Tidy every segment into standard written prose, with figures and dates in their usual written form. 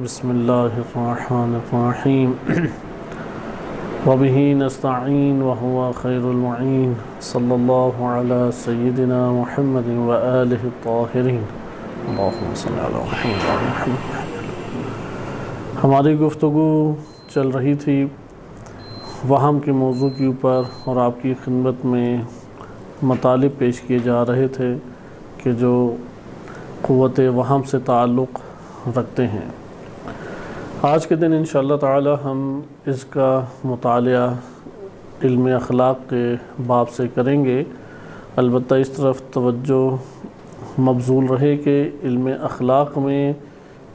بسم اللہ الرحمن الرحیم وبہ نستعین وہو خیر المعین صلی اللہ علی سیدنا محمد وآلہ الطاہرین اللہم صلی علی محمد وآل محمد۔ ہماری گفتگو چل رہی تھی وہم کے موضوع کے اوپر، اور آپ کی خدمت میں مطالب پیش کیے جا رہے تھے کہ جو قوت وہم سے تعلق رکھتے ہیں۔ آج کے دن انشاءاللہ تعالی ہم اس کا مطالعہ علم اخلاق کے باب سے کریں گے۔ البتہ اس طرف توجہ مبذول رہے کہ علم اخلاق میں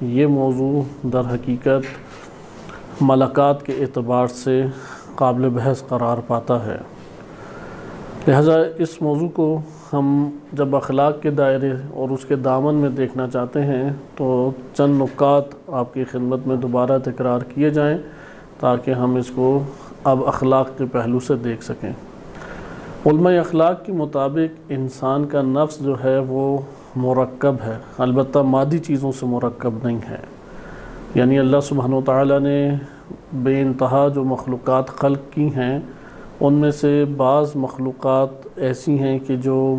یہ موضوع در حقیقت ملکات کے اعتبار سے قابل بحث قرار پاتا ہے، لہذا اس موضوع کو ہم جب اخلاق کے دائرے اور اس کے دامن میں دیکھنا چاہتے ہیں تو چند نکات آپ کی خدمت میں دوبارہ تکرار کیے جائیں تاکہ ہم اس کو اب اخلاق کے پہلو سے دیکھ سکیں۔ علماء اخلاق کے مطابق انسان کا نفس جو ہے وہ مرکب ہے، البتہ مادی چیزوں سے مرکب نہیں ہے۔ یعنی اللہ سبحانہ وتعالی نے بے انتہا جو مخلوقات خلق کی ہیں ان میں سے بعض مخلوقات ایسی ہیں کہ جو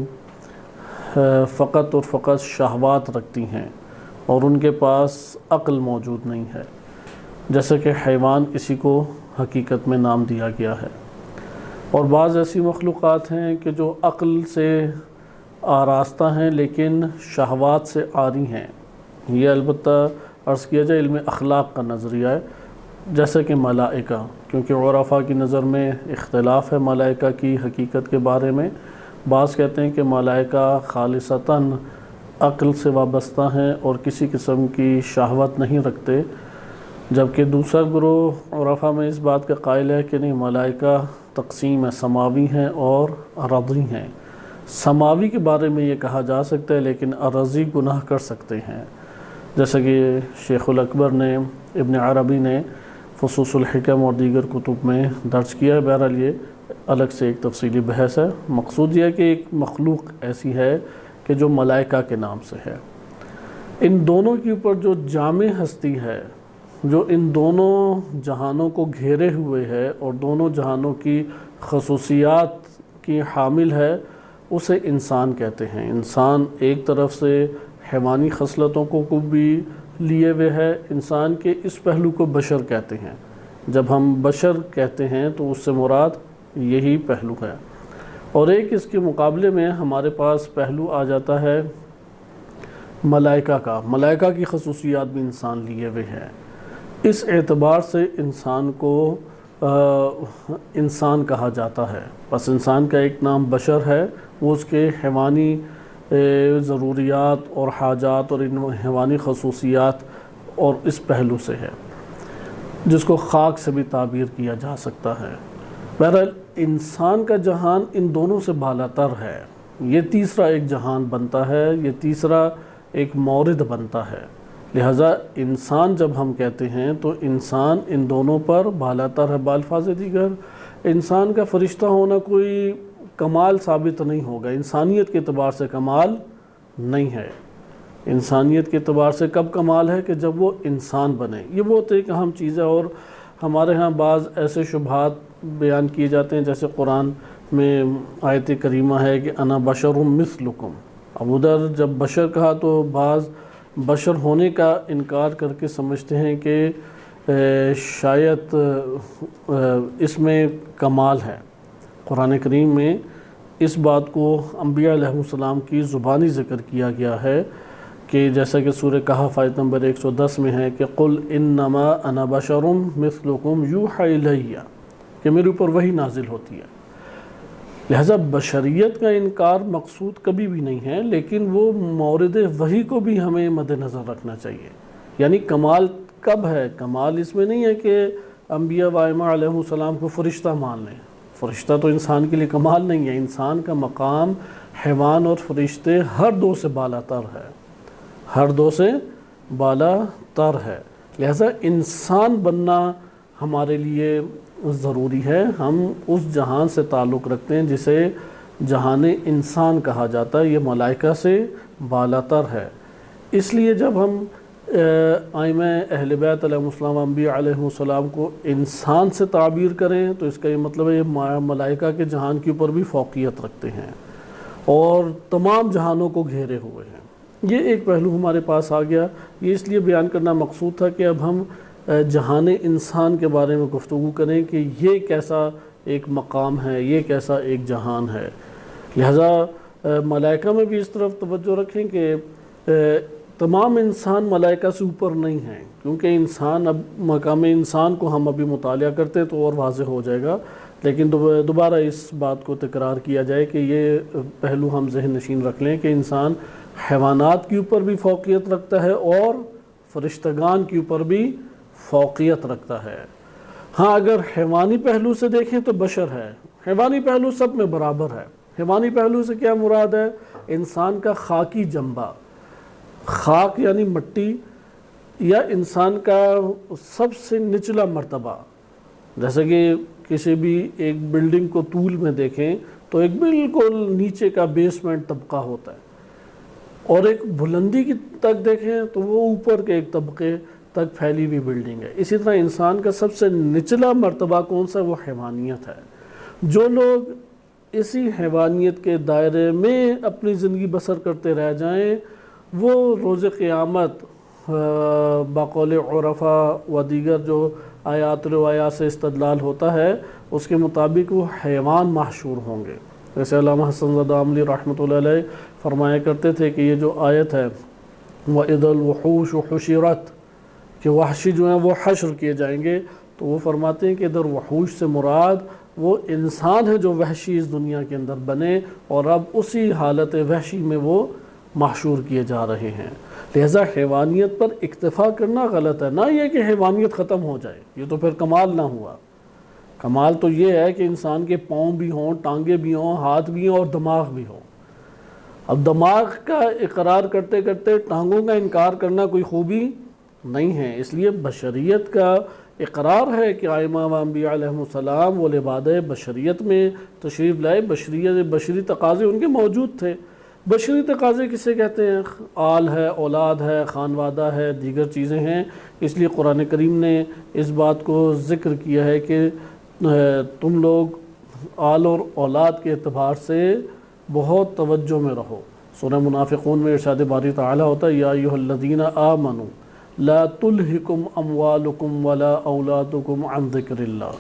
فقط اور فقط شہوات رکھتی ہیں اور ان کے پاس عقل موجود نہیں ہے، جیسے کہ حیوان اسی کو حقیقت میں نام دیا گیا ہے۔ اور بعض ایسی مخلوقات ہیں کہ جو عقل سے آراستہ ہیں لیکن شہوات سے عاری ہیں۔ یہ البتہ عرض کیا جائے علم اخلاق کا نظریہ ہے، جیسے کہ ملائکہ، کیونکہ عرفاء کی نظر میں اختلاف ہے ملائکہ کی حقیقت کے بارے میں۔ بعض کہتے ہیں کہ ملائکہ خالصتاً عقل سے وابستہ ہیں اور کسی قسم کی شہوت نہیں رکھتے، جبکہ دوسرا گروہ عرفاء میں اس بات کا قائل ہے کہ نہیں، ملائکہ تقسیم ہے، سماوی ہیں اور ارضی ہیں۔ سماوی کے بارے میں یہ کہا جا سکتا ہے لیکن ارضی گناہ کر سکتے ہیں، جیسا کہ شیخ الاکبر نے، ابن عربی نے فصوص الحکم اور دیگر کتب میں درج کیا ہے۔ بہرحال یہ الگ سے ایک تفصیلی بحث ہے۔ مقصود یہ ہے کہ ایک مخلوق ایسی ہے کہ جو ملائکہ کے نام سے ہے۔ ان دونوں کے اوپر جو جامع ہستی ہے، جو ان دونوں جہانوں کو گھیرے ہوئے ہے اور دونوں جہانوں کی خصوصیات کی حامل ہے، اسے انسان کہتے ہیں۔ انسان ایک طرف سے حیوانی خصلتوں کو بھی لیے ہوئے ہے، انسان کے اس پہلو کو بشر کہتے ہیں۔ جب ہم بشر کہتے ہیں تو اس سے مراد یہی پہلو ہے۔ اور ایک اس کے مقابلے میں ہمارے پاس پہلو آ جاتا ہے ملائکہ کا۔ ملائکہ کی خصوصیات بھی انسان لیے ہوئے ہیں، اس اعتبار سے انسان کو انسان کہا جاتا ہے۔ بس انسان کا ایک نام بشر ہے، وہ اس کے حیوانی ضروریات اور حاجات اور ان حیوانی خصوصیات اور اس پہلو سے ہے، جس کو خاک سے بھی تعبیر کیا جا سکتا ہے۔ بہرحال انسان کا جہان ان دونوں سے بالاتر ہے، یہ تیسرا ایک جہان بنتا ہے، یہ تیسرا ایک مورد بنتا ہے۔ لہٰذا انسان جب ہم کہتے ہیں تو انسان ان دونوں پر بالاتر ہے۔ بالفاظ دیگر انسان کا فرشتہ ہونا کوئی کمال ثابت نہیں ہوگا، انسانیت کے اعتبار سے کمال نہیں ہے۔ انسانیت کے اعتبار سے کب کمال ہے؟ کہ جب وہ انسان بنے۔ یہ بہت ایک اہم چیز ہے، اور ہمارے ہاں بعض ایسے شبہات بیان کیے جاتے ہیں، جیسے قرآن میں آیت کریمہ ہے کہ انا بشر مثلکم۔ اب ادھر جب بشر کہا تو بعض بشر ہونے کا انکار کر کے سمجھتے ہیں کہ شاید اس میں کمال ہے۔ قرآن کریم میں اس بات کو انبیاء علیہ السلام کی زبانی ذکر کیا گیا ہے کہ جیسا کہ سورہ کہف آیت نمبر 110 میں ہے کہ قل انما انا بشر مثلکم یوحی الی، کہ میرے اوپر وحی نازل ہوتی ہے۔ لہذا بشریت کا انکار مقصود کبھی بھی نہیں ہے، لیکن وہ مورد وحی کو بھی ہمیں مد نظر رکھنا چاہیے۔ یعنی کمال کب ہے؟ کمال اس میں نہیں ہے کہ انبیاء و ائمہ علیہ السلام کو فرشتہ مان لیں۔ فرشتہ تو انسان کے لیے کمال نہیں ہے۔ انسان کا مقام حیوان اور فرشتے ہر دو سے بالا تر ہے، ہر دو سے بالا تر ہے۔ لہذا انسان بننا ہمارے لیے ضروری ہے۔ ہم اس جہان سے تعلق رکھتے ہیں جسے جہان انسان کہا جاتا ہے، یہ ملائکہ سے بالا تر ہے۔ اس لیے جب ہم ائمہ اہل بیت علیہ السلام، انبیاء علیہ السلام کو انسان سے تعبیر کریں تو اس کا یہ مطلب ہے یہ ملائکہ کے جہان کے اوپر بھی فوقیت رکھتے ہیں اور تمام جہانوں کو گھیرے ہوئے ہیں۔ یہ ایک پہلو ہمارے پاس آ گیا۔ یہ اس لیے بیان کرنا مقصود تھا کہ اب ہم جہان انسان کے بارے میں گفتگو کریں کہ یہ کیسا ایک مقام ہے، یہ کیسا ایک جہان ہے۔ لہٰذا ملائکہ میں بھی اس طرف توجہ رکھیں کہ تمام انسان ملائکہ سے اوپر نہیں ہیں، کیونکہ انسان اب مقام انسان کو ہم ابھی مطالعہ کرتے تو اور واضح ہو جائے گا، لیکن دوبارہ اس بات کو تکرار کیا جائے کہ یہ پہلو ہم ذہن نشین رکھ لیں کہ انسان حیوانات کے اوپر بھی فوقیت رکھتا ہے اور فرشتگان کے اوپر بھی فوقیت رکھتا ہے۔ ہاں اگر حیوانی پہلو سے دیکھیں تو بشر ہے، حیوانی پہلو سب میں برابر ہے۔ حیوانی پہلو سے کیا مراد ہے؟ انسان کا خاکی جنبہ، خاک یعنی مٹی، یا انسان کا سب سے نچلا مرتبہ۔ جیسے کہ کسی بھی ایک بلڈنگ کو طول میں دیکھیں تو ایک بالکل نیچے کا بیسمنٹ طبقہ ہوتا ہے، اور ایک بلندی کی تک دیکھیں تو وہ اوپر کے ایک طبقے تک پھیلی ہوئی بلڈنگ ہے۔ اسی طرح انسان کا سب سے نچلا مرتبہ کون سا؟ وہ حیوانیت ہے۔ جو لوگ اسی حیوانیت کے دائرے میں اپنی زندگی بسر کرتے رہ جائیں، وہ روز قیامت بقول عرفا و دیگر جو آیات روایات سے استدلال ہوتا ہے اس کے مطابق وہ حیوان محشور ہوں گے۔ جیسے علامہ حسن زادہ عاملی رحمۃ اللہ علیہ فرمایا کرتے تھے کہ یہ جو آیت ہے وَإِذَا الْوُحُوشُ حُشِرَتْ، کہ وحشی جو ہیں وہ حشر کیے جائیں گے، تو وہ فرماتے ہیں کہ ادھر وحوش سے مراد وہ انسان ہے جو وحشی اس دنیا کے اندر بنے اور اب اسی حالت وحشی میں وہ محشور کیے جا رہے ہیں۔ لہذا حیوانیت پر اکتفا کرنا غلط ہے، نہ یہ کہ حیوانیت ختم ہو جائے، یہ تو پھر کمال نہ ہوا۔ کمال تو یہ ہے کہ انسان کے پاؤں بھی ہوں، ٹانگیں بھی ہوں، ہاتھ بھی ہوں اور دماغ بھی ہوں۔ اب دماغ کا اقرار کرتے کرتے ٹانگوں کا انکار کرنا کوئی خوبی نہیں ہے، اس لیے بشریت کا اقرار ہے کہ ائمہ و انبیاء علیہ السلام وہ لبادہ بشریت میں تشریف لائے، بشری تقاضے ان کے موجود تھے۔ بشری تقاضے کسے کہتے ہیں؟ آل ہے، اولاد ہے، خانوادہ ہے، دیگر چیزیں ہیں۔ اس لیے قرآن کریم نے اس بات کو ذکر کیا ہے کہ تم لوگ آل اور اولاد کے اعتبار سے بہت توجہ میں رہو۔ سورہ منافقون میں ارشاد باری تعالیٰ ہوتا ہے یا ایھا الذین آمنوا لا تلہکم اموالکم ولا اولادکم عن ذکر اللہ،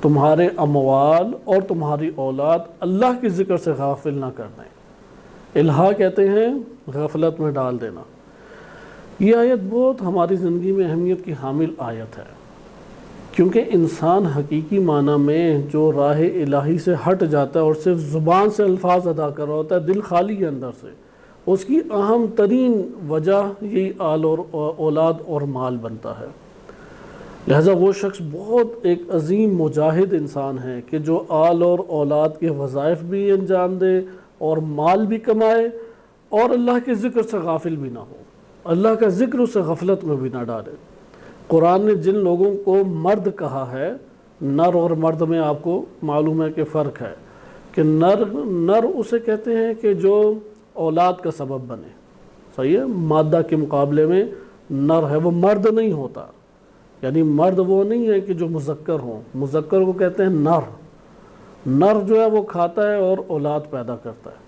تمہارے اموال اور تمہاری اولاد اللہ کے ذکر سے غافل نہ کر دیں۔ الہا کہتے ہیں غفلت میں ڈال دینا۔ یہ آیت بہت ہماری زندگی میں اہمیت کی حامل آیت ہے، کیونکہ انسان حقیقی معنی میں جو راہ الہی سے ہٹ جاتا ہے اور صرف زبان سے الفاظ ادا کر رہا ہوتا ہے، دل خالی ہے اندر سے، اس کی اہم ترین وجہ یہی آل اور اولاد اور مال بنتا ہے۔ لہذا وہ شخص بہت ایک عظیم مجاہد انسان ہے کہ جو آل اور اولاد کے وظائف بھی انجام دے اور مال بھی کمائے اور اللہ کے ذکر سے غافل بھی نہ ہو، اللہ کا ذکر اسے غفلت میں بھی نہ ڈالے۔ قرآن نے جن لوگوں کو مرد کہا ہے، نر اور مرد میں آپ کو معلوم ہے کہ فرق ہے، کہ نر اسے کہتے ہیں کہ جو اولاد کا سبب بنے، صحیح ہے، مادہ کے مقابلے میں نر ہے، وہ مرد نہیں ہوتا، یعنی مرد وہ نہیں ہے کہ جو مذکر ہوں، مذکر کو کہتے ہیں نر۔ نر جو ہے وہ کھاتا ہے اور اولاد پیدا کرتا ہے۔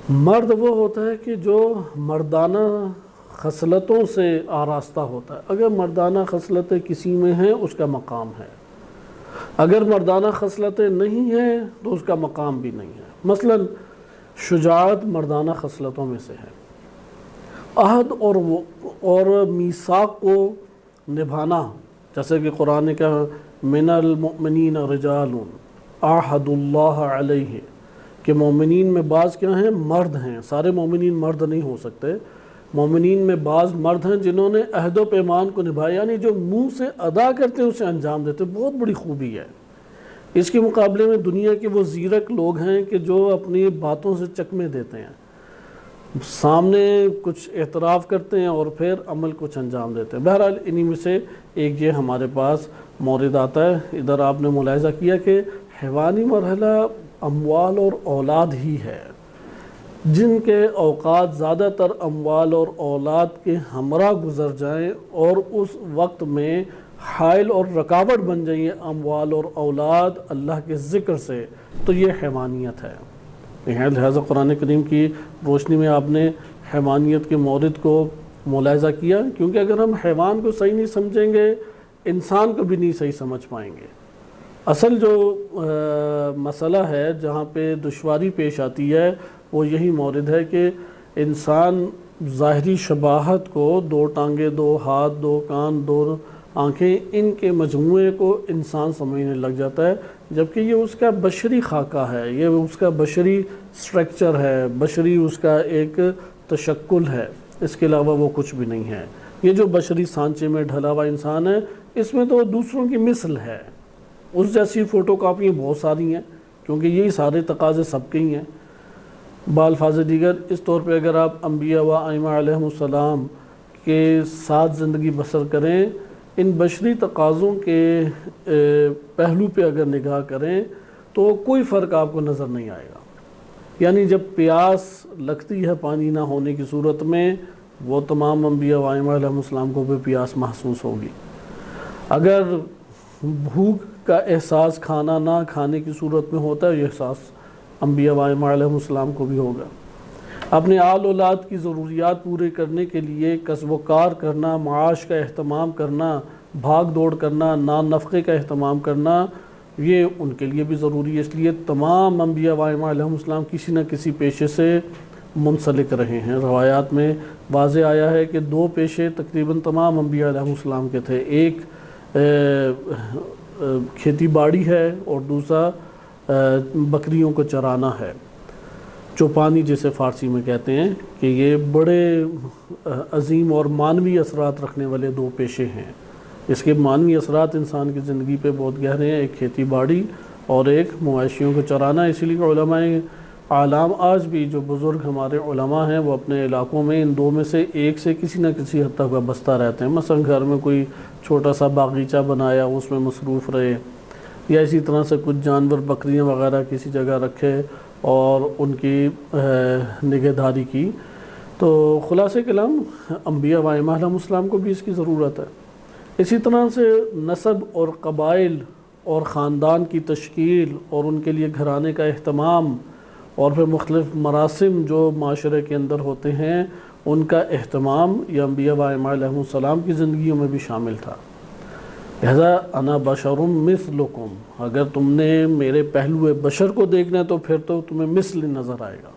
مرد وہ ہوتا ہے کہ جو مردانہ خصلتوں سے آراستہ ہوتا ہے۔ اگر مردانہ خصلتیں کسی میں ہیں اس کا مقام ہے، اگر مردانہ خصلتیں نہیں ہیں تو اس کا مقام بھی نہیں ہے۔ مثلا شجاعت مردانہ خصلتوں میں سے ہے، عہد اور میثاق کو نبھانا، جیسے کہ قرآن نے کہا من المؤمنین رجال عاہد اللہ علیہ، کہ مومنین میں بعض کیا ہیں؟ مرد ہیں۔ سارے مومنین مرد نہیں ہو سکتے، مومنین میں بعض مرد ہیں جنہوں نے عہد و پیمان کو نبھایا، یعنی جو منہ سے ادا کرتے ہیں اسے انجام دیتے، بہت بڑی خوبی ہے۔ اس کے مقابلے میں دنیا کے وہ زیرک لوگ ہیں کہ جو اپنی باتوں سے چکمے دیتے ہیں، سامنے کچھ اعتراف کرتے ہیں اور پھر عمل کچھ انجام دیتے ہیں۔ بہرحال انہی میں سے ایک یہ ہمارے پاس مورد آتا ہے۔ ادھر آپ نے ملاحظہ کیا کہ حیوانی مرحلہ اموال اور اولاد ہی ہے، جن کے اوقات زیادہ تر اموال اور اولاد کے ہمراہ گزر جائیں اور اس وقت میں حائل اور رکاوٹ بن جائیں اموال اور اولاد اللہ کے ذکر سے، تو یہ حیوانیت ہے۔ لہذا قرآن کریم کی روشنی میں آپ نے حیوانیت کے مورد کو ملاحظہ کیا، کیونکہ اگر ہم حیوان کو صحیح نہیں سمجھیں گے انسان کو بھی نہیں صحیح سمجھ پائیں گے۔ اصل جو مسئلہ ہے جہاں پہ دشواری پیش آتی ہے وہ یہی مورد ہے کہ انسان ظاہری شباہت کو، دو ٹانگیں، دو ہاتھ، دو کان، دو آنکھیں، ان کے مجموعے کو انسان سمجھنے لگ جاتا ہے، جبکہ یہ اس کا بشری خاکہ ہے، یہ اس کا بشری سٹرکچر ہے، بشری اس کا ایک تشکل ہے، اس کے علاوہ وہ کچھ بھی نہیں ہے۔ یہ جو بشری سانچے میں ڈھلا ہوا انسان ہے اس میں تو دوسروں کی مثل ہے، اس جیسی فوٹو کاپیاں بہت ساری ہیں، کیونکہ یہی سارے تقاضے سب کے ہی ہیں۔ بالفاظ دیگر اس طور پہ اگر آپ انبیاء و ائمہ علیہم السلام کے ساتھ زندگی بسر کریں، ان بشری تقاضوں کے پہلو پہ اگر نگاہ کریں تو کوئی فرق آپ کو نظر نہیں آئے گا۔ یعنی جب پیاس لگتی ہے پانی نہ ہونے کی صورت میں، وہ تمام انبیاء و ائمہ علیہم السلام کو بھی پیاس محسوس ہوگی۔ اگر بھوک کا احساس کھانا نہ کھانے کی صورت میں ہوتا ہے، یہ احساس انبیاء و ائمہ علیہم السلام کو بھی ہوگا۔ اپنے آل اولاد کی ضروریات پورے کرنے کے لیے کسب و کار کرنا، معاش کا اہتمام کرنا، بھاگ دوڑ کرنا، نان نفقے کا اہتمام کرنا، یہ ان کے لیے بھی ضروری ہے۔ اس لیے تمام انبیاء و ائمہ علیہم السلام کسی نہ کسی پیشے سے منسلک رہے ہیں۔ روایات میں واضح آیا ہے کہ دو پیشے تقریباً تمام انبیاء علیہم السلام کے تھے، ایک کھیتی باڑی ہے اور دوسرا بکریوں کو چرانا ہے، چوپانی جسے فارسی میں کہتے ہیں، کہ یہ بڑے عظیم اور معنوی اثرات رکھنے والے دو پیشے ہیں۔ اس کے معنوی اثرات انسان کی زندگی پہ بہت گہرے ہیں، ایک کھیتی باڑی اور ایک مویشیوں کو چرانا۔ اسی لیے علماء عالم آج بھی جو بزرگ ہمارے علماء ہیں وہ اپنے علاقوں میں ان دو میں سے ایک سے کسی نہ کسی حد تک وابستہ رہتے ہیں۔ مثلا گھر میں کوئی چھوٹا سا باغیچہ بنایا، اس میں مصروف رہے، یا اسی طرح سے کچھ جانور بکریاں وغیرہ کسی جگہ رکھے اور ان کی نگہداری کی۔ تو خلاصہ کلام انبیاء و ائمہ علیہم السلام کو بھی اس کی ضرورت ہے۔ اسی طرح سے نسب اور قبائل اور خاندان کی تشکیل اور ان کے لیے گھرانے کا اہتمام اور پھر مختلف مراسم جو معاشرے کے اندر ہوتے ہیں ان کا اہتمام یہ انبیاء و ائمہ علیہم السلام کی زندگیوں میں بھی شامل تھا۔ لہذا انا بشر مثلکم، اگر تم نے میرے پہلو بشر کو دیکھنا ہے تو پھر تو تمہیں مثل نظر آئے گا۔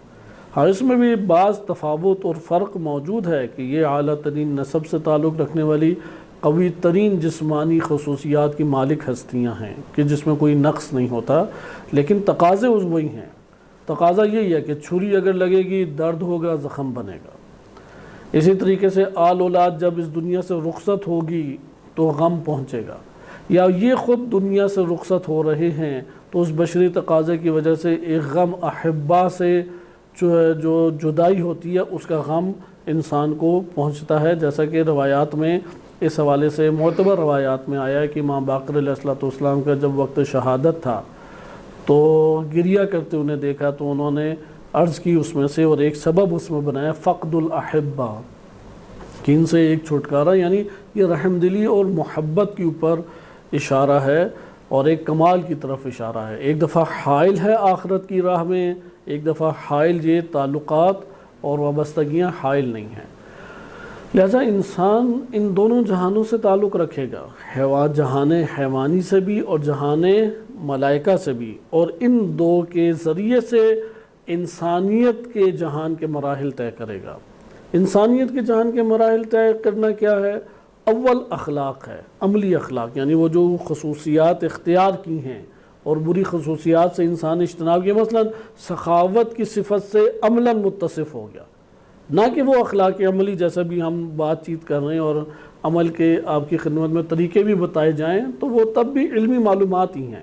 ہاں اس میں بھی بعض تفاوت اور فرق موجود ہے کہ یہ اعلیٰ ترین نسب سے تعلق رکھنے والی قوی ترین جسمانی خصوصیات کی مالک ہستیاں ہیں کہ جس میں کوئی نقص نہیں ہوتا، لیکن تقاضے وہی ہیں۔ تقاضا یہی ہے کہ چھری اگر لگے گی درد ہوگا، زخم بنے گا۔ اسی طریقے سے آل اولاد جب اس دنیا سے رخصت ہوگی تو غم پہنچے گا، یا یہ خود دنیا سے رخصت ہو رہے ہیں تو اس بشری تقاضے کی وجہ سے ایک غم احبا سے جو جدائی ہوتی ہے اس کا غم انسان کو پہنچتا ہے، جیسا کہ روایات میں اس حوالے سے معتبر روایات میں آیا ہے کہ امام باقر علیہ السلام کا جب وقت شہادت تھا تو گریہ کرتے انہیں دیکھا تو انہوں نے عرض کی اس میں سے، اور ایک سبب اس میں بنایا فقد الاحبہ، کہ ان سے ایک چھٹکارا، یعنی یہ رحم دلی اور محبت کے اوپر اشارہ ہے اور ایک کمال کی طرف اشارہ ہے۔ ایک دفعہ حائل ہے آخرت کی راہ میں، ایک دفعہ حائل یہ تعلقات اور وابستگیاں حائل نہیں ہیں۔ لہذا انسان ان دونوں جہانوں سے تعلق رکھے گا، جہان حیوانی سے بھی اور جہان ملائکہ سے بھی، اور ان دو کے ذریعے سے انسانیت کے جہان کے مراحل طے کرے گا۔ انسانیت کے جہان کے مراحل طے کرنا کیا ہے؟ اول اخلاق ہے، عملی اخلاق، یعنی وہ جو خصوصیات اختیار کی ہیں اور بری خصوصیات سے انسان اجتناب کیا، مثلا سخاوت کی صفت سے عملاً متصف ہو گیا، نہ کہ وہ اخلاق عملی جیسا بھی ہم بات چیت کر رہے ہیں اور عمل کے آپ کی خدمت میں طریقے بھی بتائے جائیں تو وہ تب بھی علمی معلومات ہی ہیں،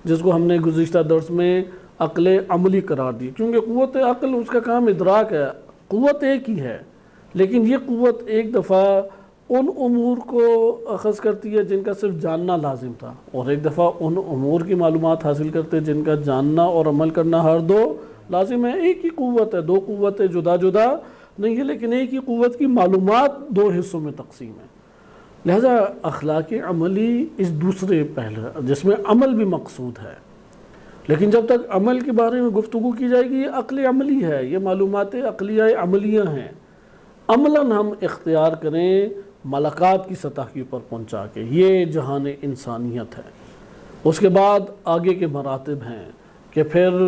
جس کو ہم نے گزشتہ درس میں عقل عملی قرار دی، کیونکہ قوت عقل اس کا کام ادراک ہے، قوت ایک ہی ہے، لیکن یہ قوت ایک دفعہ ان امور کو اخذ کرتی ہے جن کا صرف جاننا لازم تھا، اور ایک دفعہ ان امور کی معلومات حاصل کرتے ہیں جن کا جاننا اور عمل کرنا ہر دو لازم ہے۔ ایک ہی قوت ہے، دو قوتیں جدا جدا نہیں ہے، لیکن ایک ہی قوت کی معلومات دو حصوں میں تقسیم ہے۔ لہذا اخلاق عملی اس دوسرے پہلو جس میں عمل بھی مقصود ہے، لیکن جب تک عمل کے بارے میں گفتگو کی جائے گی، یہ عقل عملی ہے، یہ معلومات عقلیہ عملیہ ہیں۔ عملاً ہم اختیار کریں ملکات کی سطح کے اوپر پہنچا کے، یہ جہان انسانیت ہے۔ اس کے بعد آگے کے مراتب ہیں کہ پھر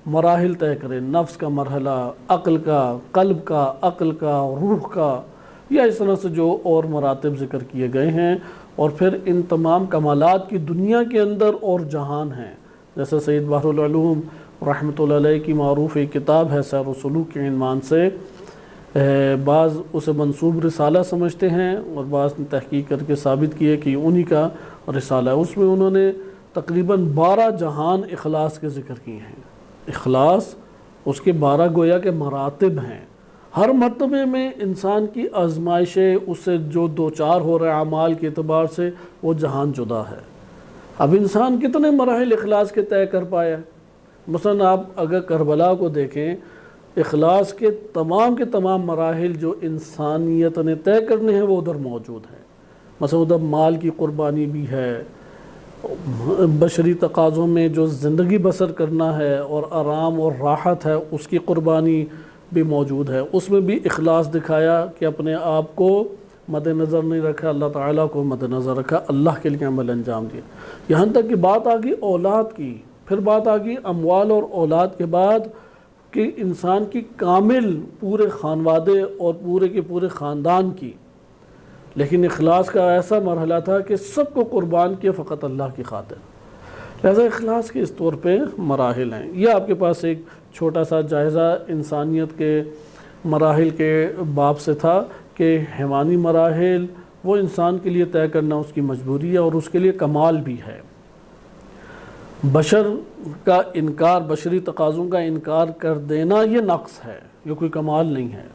مراحل طے کریں، نفس کا مرحلہ، عقل کا، قلب کا، عقل کا، روح کا، یا اس طرح سے جو اور مراتب ذکر کیے گئے ہیں، اور پھر ان تمام کمالات کی دنیا کے اندر اور جہان ہیں۔ جیسے سید بحر العلوم رحمۃ اللہ علیہ کی معروف ایک کتاب ہے سیر و سلوک کے عنوان سے، بعض اسے منسوب رسالہ سمجھتے ہیں اور بعض نے تحقیق کر کے ثابت کیے کہ انہی کا رسالہ ہے۔ اس میں انہوں نے تقریباً 12 جہان اخلاص کے ذکر کیے ہیں۔ اخلاص اس کے 12 گویا کے مراتب ہیں۔ ہر مرتبے میں انسان کی آزمائشیں، اس سے جو دوچار ہو رہا ہے اعمال کے اعتبار سے، وہ جہان جدا ہے۔ اب انسان کتنے مراحل اخلاص کے طے کر پایا؟ مثلا آپ اگر کربلا کو دیکھیں، اخلاص کے تمام مراحل جو انسانیت نے طے کرنے ہیں وہ ادھر موجود ہیں۔ مثلا ادھر مال کی قربانی بھی ہے، بشری تقاضوں میں جو زندگی بسر کرنا ہے اور آرام اور راحت ہے اس کی قربانی بھی موجود ہے۔ اس میں بھی اخلاص دکھایا کہ اپنے آپ کو مد نظر نہیں رکھا، اللہ تعالیٰ کو مد نظر رکھا، اللہ کے لیے عمل انجام دیا۔ یہاں تک کہ بات آ گئی اولاد کی، پھر بات آ گئی اموال اور اولاد کے بعد کہ انسان کی کامل پورے خانوادے اور پورے کے پورے خاندان کی، لیکن اخلاص کا ایسا مرحلہ تھا کہ سب کو قربان کیا فقط اللہ کی خاطر۔ لہذا اخلاص کے اس طور پہ مراحل ہیں۔ یہ آپ کے پاس ایک چھوٹا سا جائزہ انسانیت کے مراحل کے باب سے تھا کہ حیوانی مراحل وہ انسان کے لیے طے کرنا اس کی مجبوری ہے اور اس کے لیے کمال بھی ہے۔ بشر کا انکار، بشری تقاضوں کا انکار کر دینا یہ نقص ہے، یہ کوئی کمال نہیں ہے۔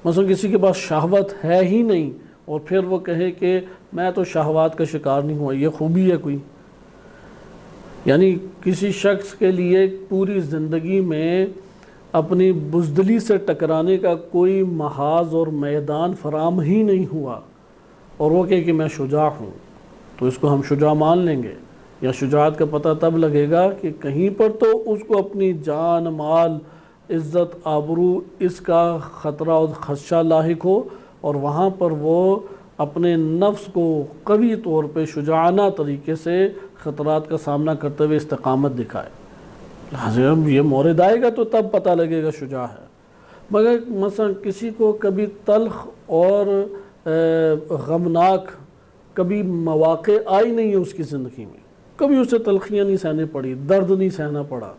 مثلا کسی کے پاس شہوت ہے ہی نہیں اور پھر وہ کہے کہ میں تو شہوات کا شکار نہیں ہوا، یہ خوبی ہے کوئی؟ یعنی کسی شخص کے لیے پوری زندگی میں اپنی بزدلی سے ٹکرانے کا کوئی محاذ اور میدان فراہم ہی نہیں ہوا اور وہ کہے کہ میں شجاع ہوں، تو اس کو ہم شجاع مان لیں گے؟ یا شجاعت کا پتہ تب لگے گا کہ کہیں پر تو اس کو اپنی جان، مال، عزت، آبرو اس کا خطرہ اور خدشہ لاحق ہو، اور وہاں پر وہ اپنے نفس کو قوی طور پہ شجاعانہ طریقے سے خطرات کا سامنا کرتے ہوئے استقامت دکھائے۔ لہٰذا یہ مورد آئے گا تو تب پتہ لگے گا شجاع ہے۔ مگر مثلا کسی کو کبھی تلخ اور غمناک کبھی مواقع آئی نہیں ہے اس کی زندگی میں، کبھی اسے تلخیاں نہیں سہنے پڑی، درد نہیں سہنا پڑا،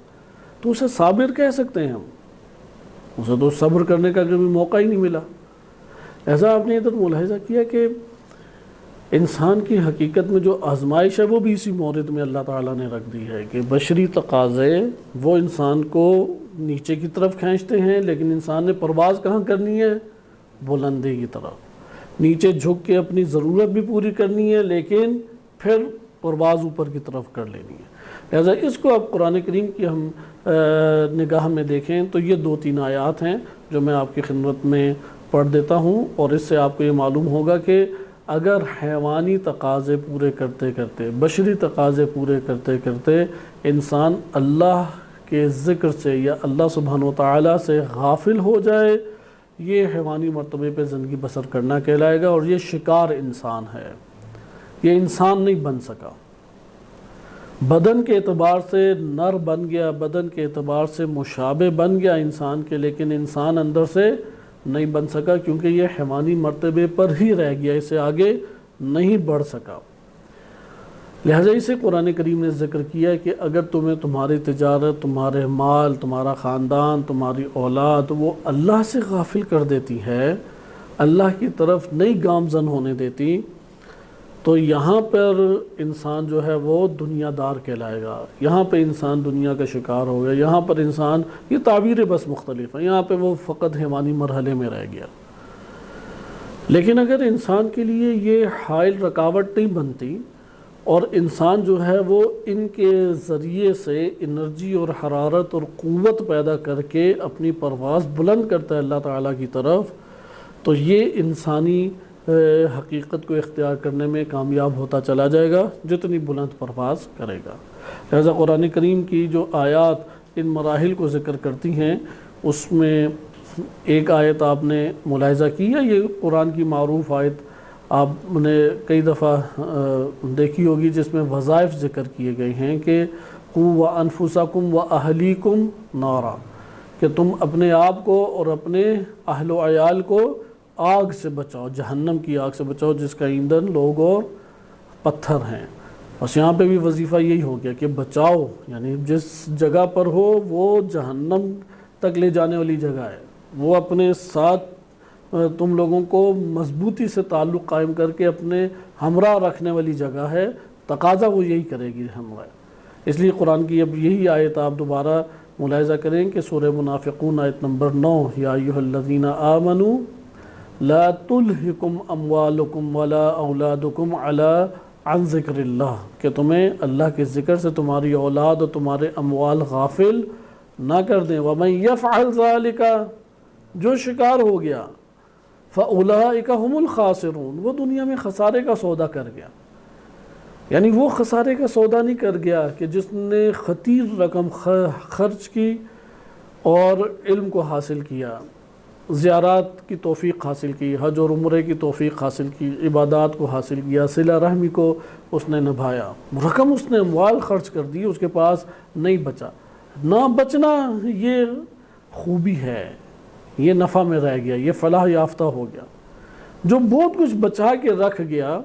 تو اسے صابر کہہ سکتے ہیں ہم؟ اسے تو صبر کرنے کا کبھی موقع ہی نہیں ملا۔ ایسا آپ نے ادھر ملاحظہ کیا کہ انسان کی حقیقت میں جو آزمائش ہے وہ بھی اسی مورد میں اللہ تعالیٰ نے رکھ دی ہے کہ بشری تقاضے وہ انسان کو نیچے کی طرف کھینچتے ہیں، لیکن انسان نے پرواز کہاں کرنی ہے؟ بلندی کی طرف، نیچے جھک کے اپنی ضرورت بھی پوری کرنی ہے لیکن پھر پرواز اوپر کی طرف کر لینی ہے۔ لہذا اس کو اب قرآن کریم کی ہم نگاہ میں دیکھیں تو یہ 2-3 آیات ہیں جو میں آپ کی خدمت میں پڑھ دیتا ہوں، اور اس سے آپ کو یہ معلوم ہوگا کہ اگر حیوانی تقاضے پورے کرتے کرتے، بشری تقاضے پورے کرتے کرتے انسان اللہ کے ذکر سے یا اللہ سبحانہ و تعالیٰ سے غافل ہو جائے، یہ حیوانی مرتبے پہ زندگی بسر کرنا کہلائے گا، اور یہ شکار انسان ہے، یہ انسان نہیں بن سکا۔ بدن کے اعتبار سے نر بن گیا، بدن کے اعتبار سے مشابہ بن گیا انسان کے، لیکن انسان اندر سے نہیں بن سکا کیونکہ یہ حیوانی مرتبے پر ہی رہ گیا، اسے آگے نہیں بڑھ سکا۔ لہذا اسے قرآن کریم نے ذکر کیا کہ اگر تمہیں تمہاری تجارت، تمہارے مال، تمہارا خاندان، تمہاری اولاد وہ اللہ سے غافل کر دیتی ہے، اللہ کی طرف نہیں گامزن ہونے دیتی، تو یہاں پر انسان جو ہے وہ دنیا دار کہلائے گا، یہاں پہ انسان دنیا کا شکار ہو گیا، یہاں پر انسان، یہ تعبیریں بس مختلف ہیں، یہاں پہ وہ فقط حیوانی مرحلے میں رہ گیا۔ لیکن اگر انسان کے لیے یہ حائل رکاوٹ نہیں بنتی اور انسان جو ہے وہ ان کے ذریعے سے انرجی اور حرارت اور قوت پیدا کر کے اپنی پرواز بلند کرتا ہے اللہ تعالیٰ کی طرف، تو یہ انسانی حقیقت کو اختیار کرنے میں کامیاب ہوتا چلا جائے گا جتنی بلند پرواز کرے گا۔ لہذا قرآن کریم کی جو آیات ان مراحل کو ذکر کرتی ہیں، اس میں ایک آیت آپ نے ملاحظہ کی ہے، یہ قرآن کی معروف آیت آپ نے کئی دفعہ دیکھی ہوگی، جس میں وظائف ذکر کیے گئے ہیں کہ قُوَّ أَنفُسَكُمْ وَأَهْلِيكُمْ نَارًا، کہ تم اپنے آپ کو اور اپنے اہل و عیال کو آگ سے بچاؤ، جہنم کی آگ سے بچاؤ جس کا ایندھن لوگ اور پتھر ہیں۔ بس یہاں پہ بھی وظیفہ یہی ہو گیا کہ بچاؤ، یعنی جس جگہ پر ہو وہ جہنم تک لے جانے والی جگہ ہے، وہ اپنے ساتھ تم لوگوں کو مضبوطی سے تعلق قائم کر کے اپنے ہمراہ رکھنے والی جگہ ہے، تقاضا وہ یہی کرے گی ہمراہ۔ اس لیے قرآن کی اب یہی آیت آپ دوبارہ ملاحظہ کریں کہ سورہ منافقون آیت نمبر 9، یا ایھا الذین آمنوا لا تلہکم اموالکم ولا اولادکم عن ذکر اللہ، کہ تمہیں اللہ کے ذکر سے تمہاری اولاد اور تمہارے اموال غافل نہ کر دیں۔ ومن یفعل ذلک، جو شکار ہو گیا، فاولئک هم الخاسرون، وہ دنیا میں خسارے کا سودا کر گیا۔ یعنی وہ خسارے کا سودا نہیں کر گیا کہ جس نے خطیر رقم خرچ کی اور علم کو حاصل کیا، زیارات کی توفیق حاصل کی، حج اور عمرے کی توفیق حاصل کی، عبادات کو حاصل کیا، صلہ رحمی کو اس نے نبھایا، رقم اس نے اموال خرچ کر دی، اس کے پاس نہیں بچا۔ نہ بچنا یہ خوبی ہے، یہ نفع میں رہ گیا، یہ فلاح یافتہ ہو گیا۔ جو بہت کچھ بچا کے رکھ گیا،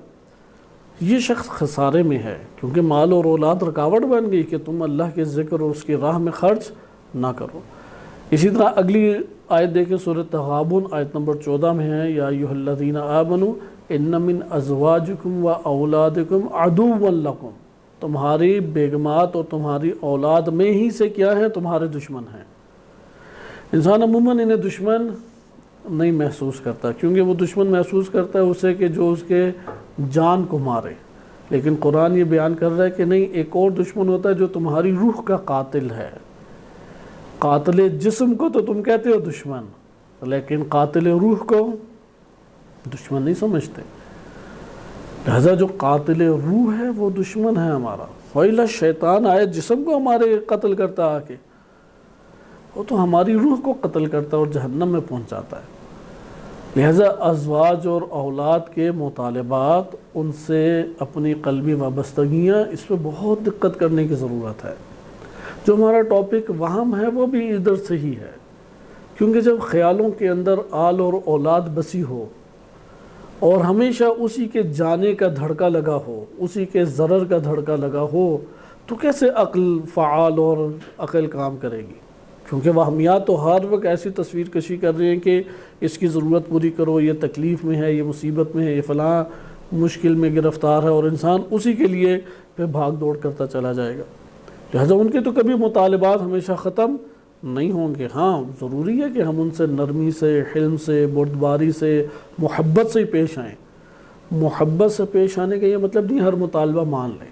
یہ شخص خسارے میں ہے، کیونکہ مال اور اولاد رکاوٹ بن گئی کہ تم اللہ کے ذکر اور اس کی راہ میں خرچ نہ کرو۔ اسی طرح اگلی آیت دیکھیں، سورۃ تغابن آیت نمبر 14 میں ہے، یا ایھا الذین آمنوا ان من ازواجکم و اولادکم عدوا لکم، تمہاری بیگمات اور تمہاری اولاد میں ہی سے کیا ہیں؟ تمہارے دشمن ہیں۔ انسان عموماً انہیں دشمن نہیں محسوس کرتا، کیونکہ وہ دشمن محسوس کرتا ہے اسے کہ جو اس کے جان کو مارے، لیکن قرآن یہ بیان کر رہا ہے کہ نہیں، ایک اور دشمن ہوتا ہے جو تمہاری روح کا قاتل ہے۔ قاتل جسم کو تو تم کہتے ہو دشمن، لیکن قاتل روح کو دشمن نہیں سمجھتے۔ لہذا جو قاتل روح ہے وہ دشمن ہے ہمارا۔ وَإِلَّا شیطان آئے جسم کو ہمارے قتل کرتا آ کے، وہ تو ہماری روح کو قتل کرتا ہے اور جہنم میں پہنچاتا ہے۔ لہذا ازواج اور اولاد کے مطالبات، ان سے اپنی قلبی وابستگیاں، اس پہ بہت دقت کرنے کی ضرورت ہے۔ جو ہمارا ٹاپک وہم ہے وہ بھی ادھر سے ہی ہے، کیونکہ جب خیالوں کے اندر آل اور اولاد بسی ہو اور ہمیشہ اسی کے جانے کا دھڑکا لگا ہو، اسی کے ضرر کا دھڑکا لگا ہو، تو کیسے عقل فعال اور عقل کام کرے گی؟ کیونکہ وہمیات تو ہر وقت ایسی تصویر کشی کر رہے ہیں کہ اس کی ضرورت پوری کرو، یہ تکلیف میں ہے، یہ مصیبت میں ہے، یہ فلاں مشکل میں گرفتار ہے، اور انسان اسی کے لیے پہ بھاگ دوڑ کرتا چلا جائے گا۔ لہذا ان کے تو کبھی مطالبات ہمیشہ ختم نہیں ہوں گے۔ ہاں ضروری ہے کہ ہم ان سے نرمی سے، حلم سے، بردباری سے، محبت سے پیش آئیں۔ محبت سے پیش آنے کا یہ مطلب نہیں ہر مطالبہ مان لیں۔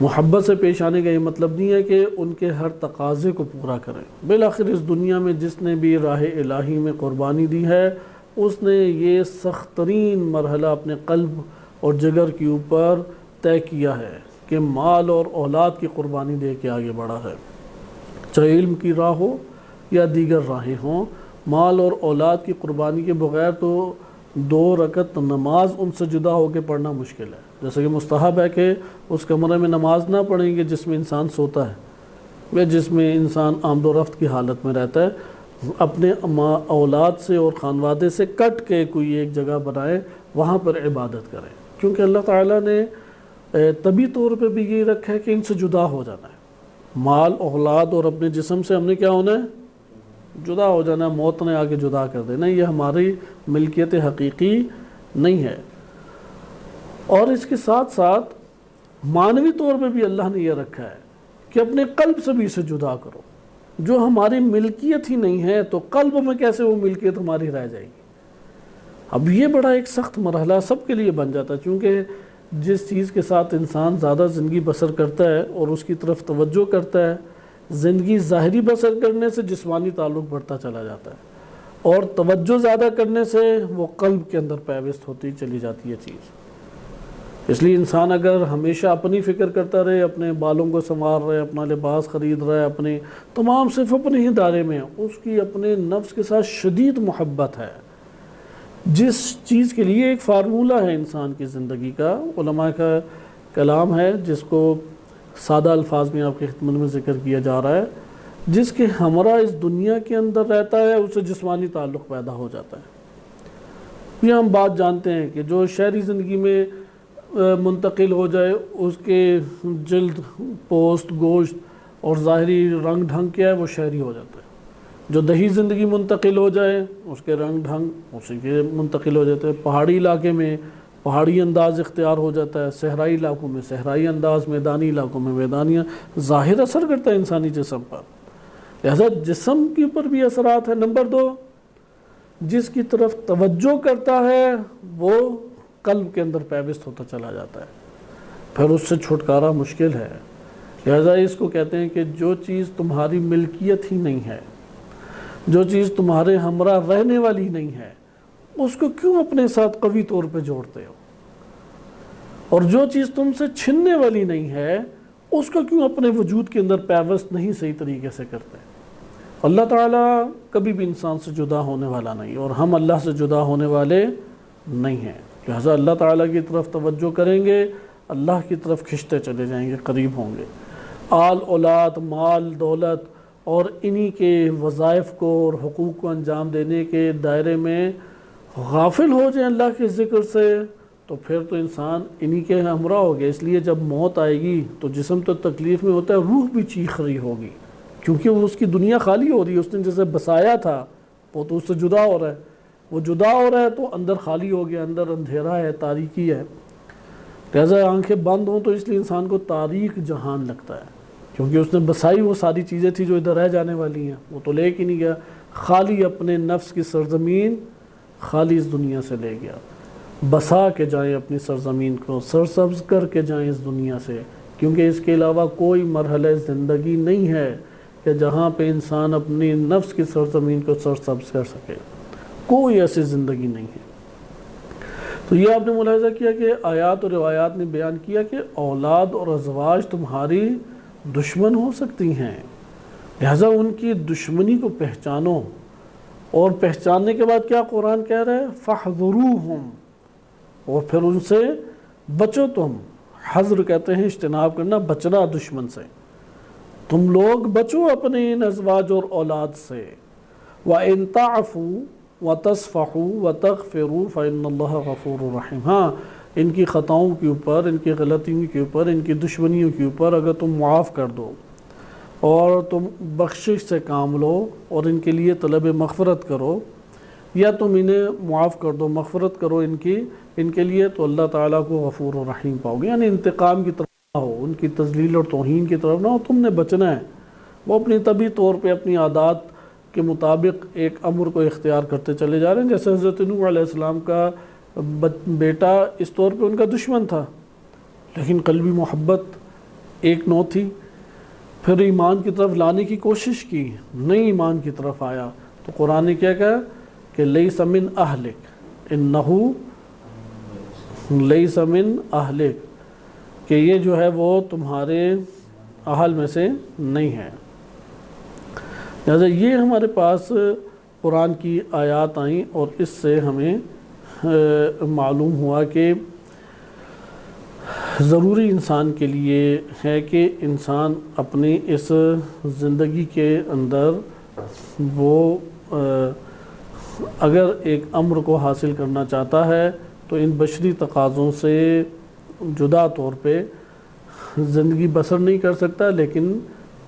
محبت سے پیش آنے کا یہ مطلب نہیں ہے کہ ان کے ہر تقاضے کو پورا کریں۔ بالآخر اس دنیا میں جس نے بھی راہ الہی میں قربانی دی ہے، اس نے یہ سخت ترین مرحلہ اپنے قلب اور جگر کے اوپر طے کیا ہے کہ مال اور اولاد کی قربانی دے کے آگے بڑھا ہے۔ چاہے علم کی راہ ہو یا دیگر راہیں ہوں، مال اور اولاد کی قربانی کے بغیر تو 2 رکعت نماز ان سے جدا ہو کے پڑھنا مشکل ہے۔ جیسے کہ مستحب ہے کہ اس کمرے میں نماز نہ پڑھیں گے جس میں انسان سوتا ہے یا جس میں انسان آمد و رفت کی حالت میں رہتا ہے۔ اپنے اولاد سے اور خانوادے سے کٹ کے کوئی ایک جگہ بنائے، وہاں پر عبادت کریں، کیونکہ اللہ تعالیٰ نے طبی طور پہ بھی یہ رکھا ہے کہ ان سے جدا ہو جانا ہے۔ مال، اولاد اور اپنے جسم سے ہم نے کیا ہونا ہے؟ جدا ہو جانا ہے، موت نے آگے جدا کر دینا۔ یہ ہماری ملکیت حقیقی نہیں ہے۔ اور اس کے ساتھ ساتھ معنوی طور پہ بھی اللہ نے یہ رکھا ہے کہ اپنے قلب سے بھی اسے جدا کرو۔ جو ہماری ملکیت ہی نہیں ہے تو قلب میں کیسے وہ ملکیت ہماری رہ جائے گی؟ اب یہ بڑا ایک سخت مرحلہ سب کے لیے بن جاتا ہے، چونکہ جس چیز کے ساتھ انسان زیادہ زندگی بسر کرتا ہے اور اس کی طرف توجہ کرتا ہے، زندگی ظاہری بسر کرنے سے جسمانی تعلق بڑھتا چلا جاتا ہے، اور توجہ زیادہ کرنے سے وہ قلب کے اندر پیوست ہوتی چلی جاتی ہے چیز۔ اس لیے انسان اگر ہمیشہ اپنی فکر کرتا رہے، اپنے بالوں کو سنوار رہے، اپنا لباس خرید رہا ہے، اپنے تمام صرف اپنے ہی دائرے میں، اس کی اپنے نفس کے ساتھ شدید محبت ہے، جس چیز کے لیے ایک فارمولہ ہے انسان کی زندگی کا، علماء کا کلام ہے جس کو سادہ الفاظ میں آپ کی خدمت میں ذکر کیا جا رہا ہے، جس کے ہمراہ اس دنیا کے اندر رہتا ہے اسے جسمانی تعلق پیدا ہو جاتا ہے۔ یہ ہم بات جانتے ہیں کہ جو شہری زندگی میں منتقل ہو جائے، اس کے جلد، پوست، گوشت اور ظاہری رنگ ڈھنگ کیا ہے، وہ شہری ہو جاتا ہے۔ جو دیہی زندگی منتقل ہو جائے، اس کے رنگ ڈھنگ اسی کے منتقل ہو جاتے ہیں۔ پہاڑی علاقے میں پہاڑی انداز اختیار ہو جاتا ہے، صحرائی علاقوں میں صحرائی انداز، میدانی علاقوں میں میدانی۔ ظاہر اثر کرتا ہے انسانی جسم پر، لہذا جسم کے اوپر بھی اثرات ہیں۔ نمبر 2، جس کی طرف توجہ کرتا ہے وہ قلب کے اندر پیوست ہوتا چلا جاتا ہے، پھر اس سے چھٹکارا مشکل ہے۔ لہذا اس کو کہتے ہیں کہ جو چیز تمہاری ملکیت ہی نہیں ہے، جو چیز تمہارے ہمراہ رہنے والی نہیں ہے، اس کو کیوں اپنے ساتھ قوی طور پہ جوڑتے ہو؟ اور جو چیز تم سے چھننے والی نہیں ہے، اس کو کیوں اپنے وجود کے اندر پیوست نہیں صحیح طریقے سے کرتے؟ اللہ تعالیٰ کبھی بھی انسان سے جدا ہونے والا نہیں، اور ہم اللہ سے جدا ہونے والے نہیں ہیں، لہذا اللہ تعالیٰ کی طرف توجہ کریں گے، اللہ کی طرف کھنچتے چلے جائیں گے، قریب ہوں گے۔ آل اولاد، مال، دولت اور انہی کے وظائف کو اور حقوق کو انجام دینے کے دائرے میں غافل ہو جائیں اللہ کے ذکر سے، تو پھر تو انسان انہی کے ہمراہ ہو گیا۔ اس لیے جب موت آئے گی تو جسم تو تکلیف میں ہوتا ہے، روح بھی چیخ رہی ہوگی، کیونکہ وہ اس کی دنیا خالی ہو رہی ہے، اس نے جسے بسایا تھا وہ تو اس سے جدا ہو رہا ہے، وہ جدا ہو رہا ہے تو اندر خالی ہو گیا، اندر اندھیرا ہے، تاریکی ہے۔ لہذا آنکھیں بند ہوں تو اس لیے انسان کو تاریک جہان لگتا ہے، کیونکہ اس نے بسائی وہ ساری چیزیں تھی جو ادھر رہ جانے والی ہیں، وہ تو لے کے نہیں گیا، خالی اپنے نفس کی سرزمین خالی اس دنیا سے لے گیا۔ بسا کے جائیں اپنی سرزمین کو، سرسبز کر کے جائیں اس دنیا سے، کیونکہ اس کے علاوہ کوئی مرحلہ زندگی نہیں ہے کہ جہاں پہ انسان اپنی نفس کی سرزمین کو سرسبز کر سکے، کوئی ایسی زندگی نہیں ہے۔ تو یہ آپ نے ملاحظہ کیا کہ آیات اور روایات نے بیان کیا کہ اولاد اور ازواج تمہاری دشمن ہو سکتی ہیں، لہذا ان کی دشمنی کو پہچانو، اور پہچاننے کے بعد کیا قرآن کہہ رہا ہے؟ فَاحْذُرُوهُمْ، اور پھر ان سے بچو تم۔ حذر کہتے ہیں اجتناب کرنا، بچنا دشمن سے، تم لوگ بچو اپنے ان ازواج اور اولاد سے۔ وَإِن تَعْفُوا وَتَصْفَحُوا وَتَغْفِرُوا فَإِنَّ اللَّهَ غَفُورٌ رَحِيمٌ۔ ہاں، ان کی خطاؤں کے اوپر، ان کی غلطیوں کے اوپر، ان کی دشمنیوں کے اوپر اگر تم معاف کر دو اور تم بخشش سے کام لو اور ان کے لیے طلب مغفرت کرو، یا تم انہیں معاف کر دو، مغفرت کرو ان کے لیے، تو اللہ تعالیٰ کو غفور و رحیم پاؤ گے۔ یعنی انتقام کی طرف نہ ہو، ان کی تذلیل اور توہین کی طرف نہ ہو، تم نے بچنا ہے۔ وہ اپنی طبعی طور پہ اپنی عادات کے مطابق ایک امر کو اختیار کرتے چلے جا رہے ہیں، جیسے حضرت نوح علیہ السلام کا بیٹا اس طور پہ ان کا دشمن تھا، لیکن قلبی محبت ایک نو تھی، پھر ایمان کی طرف لانے کی کوشش کی، نہیں ایمان کی طرف آیا، تو قرآن نے کیا کہا کہ لیس من اہلک انہو لیس من اہلک، کہ یہ جو ہے وہ تمہارے اہل میں سے نہیں ہے۔ لہذا یہ ہمارے پاس قرآن کی آیات آئیں اور اس سے ہمیں معلوم ہوا کہ ضروری انسان کے لیے ہے کہ انسان اپنی اس زندگی کے اندر وہ اگر ایک امر کو حاصل کرنا چاہتا ہے تو ان بشری تقاضوں سے جدا طور پہ زندگی بسر نہیں کر سکتا، لیکن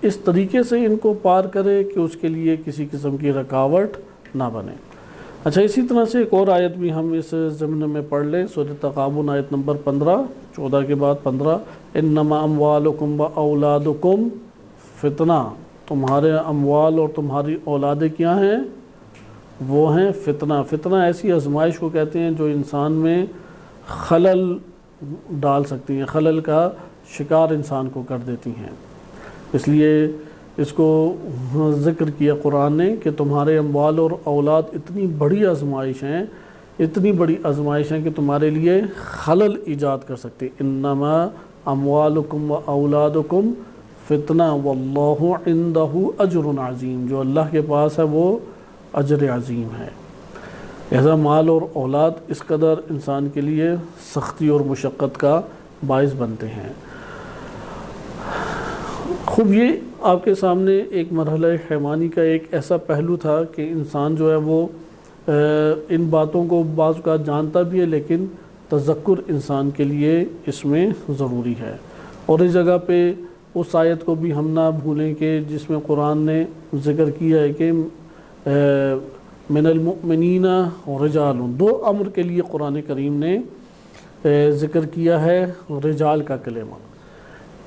اس طریقے سے ان کو پار کرے کہ اس کے لیے کسی قسم کی رکاوٹ نہ بنے۔ اچھا، اسی طرح سے ایک اور آیت بھی ہم اس ضمن میں پڑھ لیں، سورۃ تغابن آیت نمبر 15، 14 کے بعد 15، انما اموالکم و اولادکم فتنہ، تمہارے اموال اور تمہاری اولادیں کیا ہیں؟ وہ ہیں فتنہ۔ فتنہ ایسی آزمائش کو کہتے ہیں جو انسان میں خلل ڈال سکتی ہیں، خلل کا شکار انسان کو کر دیتی ہیں۔ اس لیے اس کو ذکر کیا قرآن نے کہ تمہارے اموال اور اولاد اتنی بڑی آزمائش ہیں، اتنی بڑی آزمائش ہیں کہ تمہارے لیے خلل ایجاد کر سکتی۔ انما اموالکم و اولادکم فتنہ واللہ عندہ اجر عظیم، جو اللہ کے پاس ہے وہ اجر عظیم ہے۔ لہذا مال اور اولاد اس قدر انسان کے لیے سختی اور مشقت کا باعث بنتے ہیں۔ خوب یہ آپ کے سامنے ایک مرحلہ حیوانی کا ایک ایسا پہلو تھا کہ انسان جو ہے وہ ان باتوں کو بعض اوقات جانتا بھی ہے، لیکن تذکر انسان کے لیے اس میں ضروری ہے۔ اور اس جگہ پہ اس آیت کو بھی ہم نہ بھولیں کہ جس میں قرآن نے ذکر کیا ہے کہ من المؤمنین رجال، دو امر کے لیے قرآن کریم نے ذکر کیا ہے رجال کا کلمہ۔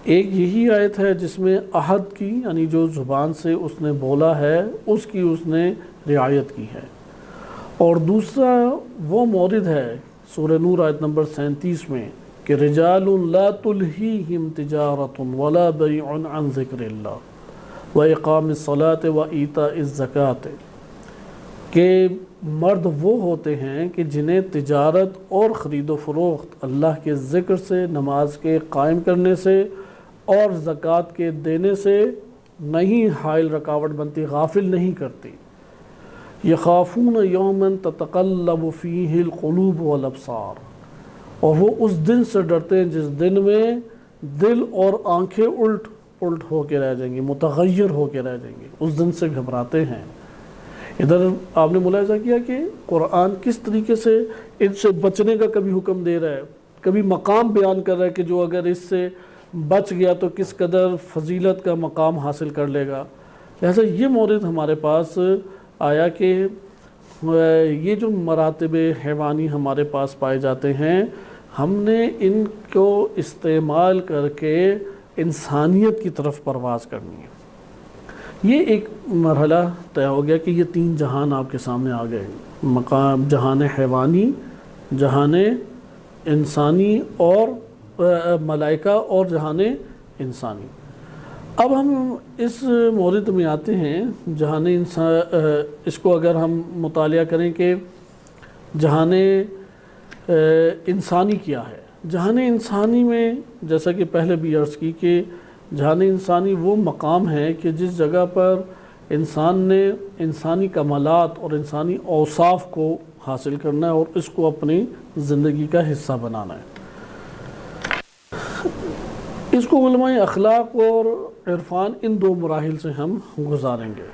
ایک یہی آیت ہے جس میں عہد کی، یعنی جو زبان سے اس نے بولا ہے اس کی اس نے رعایت کی ہے، اور دوسرا وہ مورد ہے سورہ نور آیت نمبر 37 میں کہ رجال لا تلہیہم تجارت ولا بیع عن ذکر اللہ واقام الصلاۃ وایتاء الزکاۃ، کہ مرد وہ ہوتے ہیں کہ جنہیں تجارت اور خرید و فروخت اللہ کے ذکر سے، نماز کے قائم کرنے سے اور زکوٰۃ کے دینے سے نہیں حائل رکاوٹ بنتی، غافل نہیں کرتی۔ یخافون یوما تتقلب فیہ القلوب والابصار، اور وہ اس دن سے ڈرتے ہیں جس دن میں دل اور آنکھیں الٹ پلٹ ہو کے رہ جائیں گی، متغیر ہو کے رہ جائیں گی، اس دن سے گھبراتے ہیں۔ ادھر آپ نے ملاحظہ کیا کہ قرآن کس طریقے سے ان سے بچنے کا کبھی حکم دے رہا ہے، کبھی مقام بیان کر رہا ہے کہ جو اگر اس سے بچ گیا تو کس قدر فضیلت کا مقام حاصل کر لے گا۔ لہذا یہ مورد ہمارے پاس آیا کہ یہ جو مراتب حیوانی ہمارے پاس پائے جاتے ہیں، ہم نے ان کو استعمال کر کے انسانیت کی طرف پرواز کرنی ہے۔ یہ ایک مرحلہ طے ہو گیا کہ یہ تین جہان آپ کے سامنے آ گئے، مقام جہان حیوانی، جہان انسانی اور ملائکہ، اور جہان انسانی۔ اب ہم اس مورد میں آتے ہیں جہان اس کو اگر ہم مطالعہ کریں کہ جہان انسانی کیا ہے۔ جہان انسانی میں جیسا کہ پہلے بھی عرض کی کہ جہان انسانی وہ مقام ہے کہ جس جگہ پر انسان نے انسانی کمالات اور انسانی اوصاف کو حاصل کرنا ہے اور اس کو اپنی زندگی کا حصہ بنانا ہے۔ اس کو علماء اخلاق اور عرفان ان دو مراحل سے ہم گزاریں گے،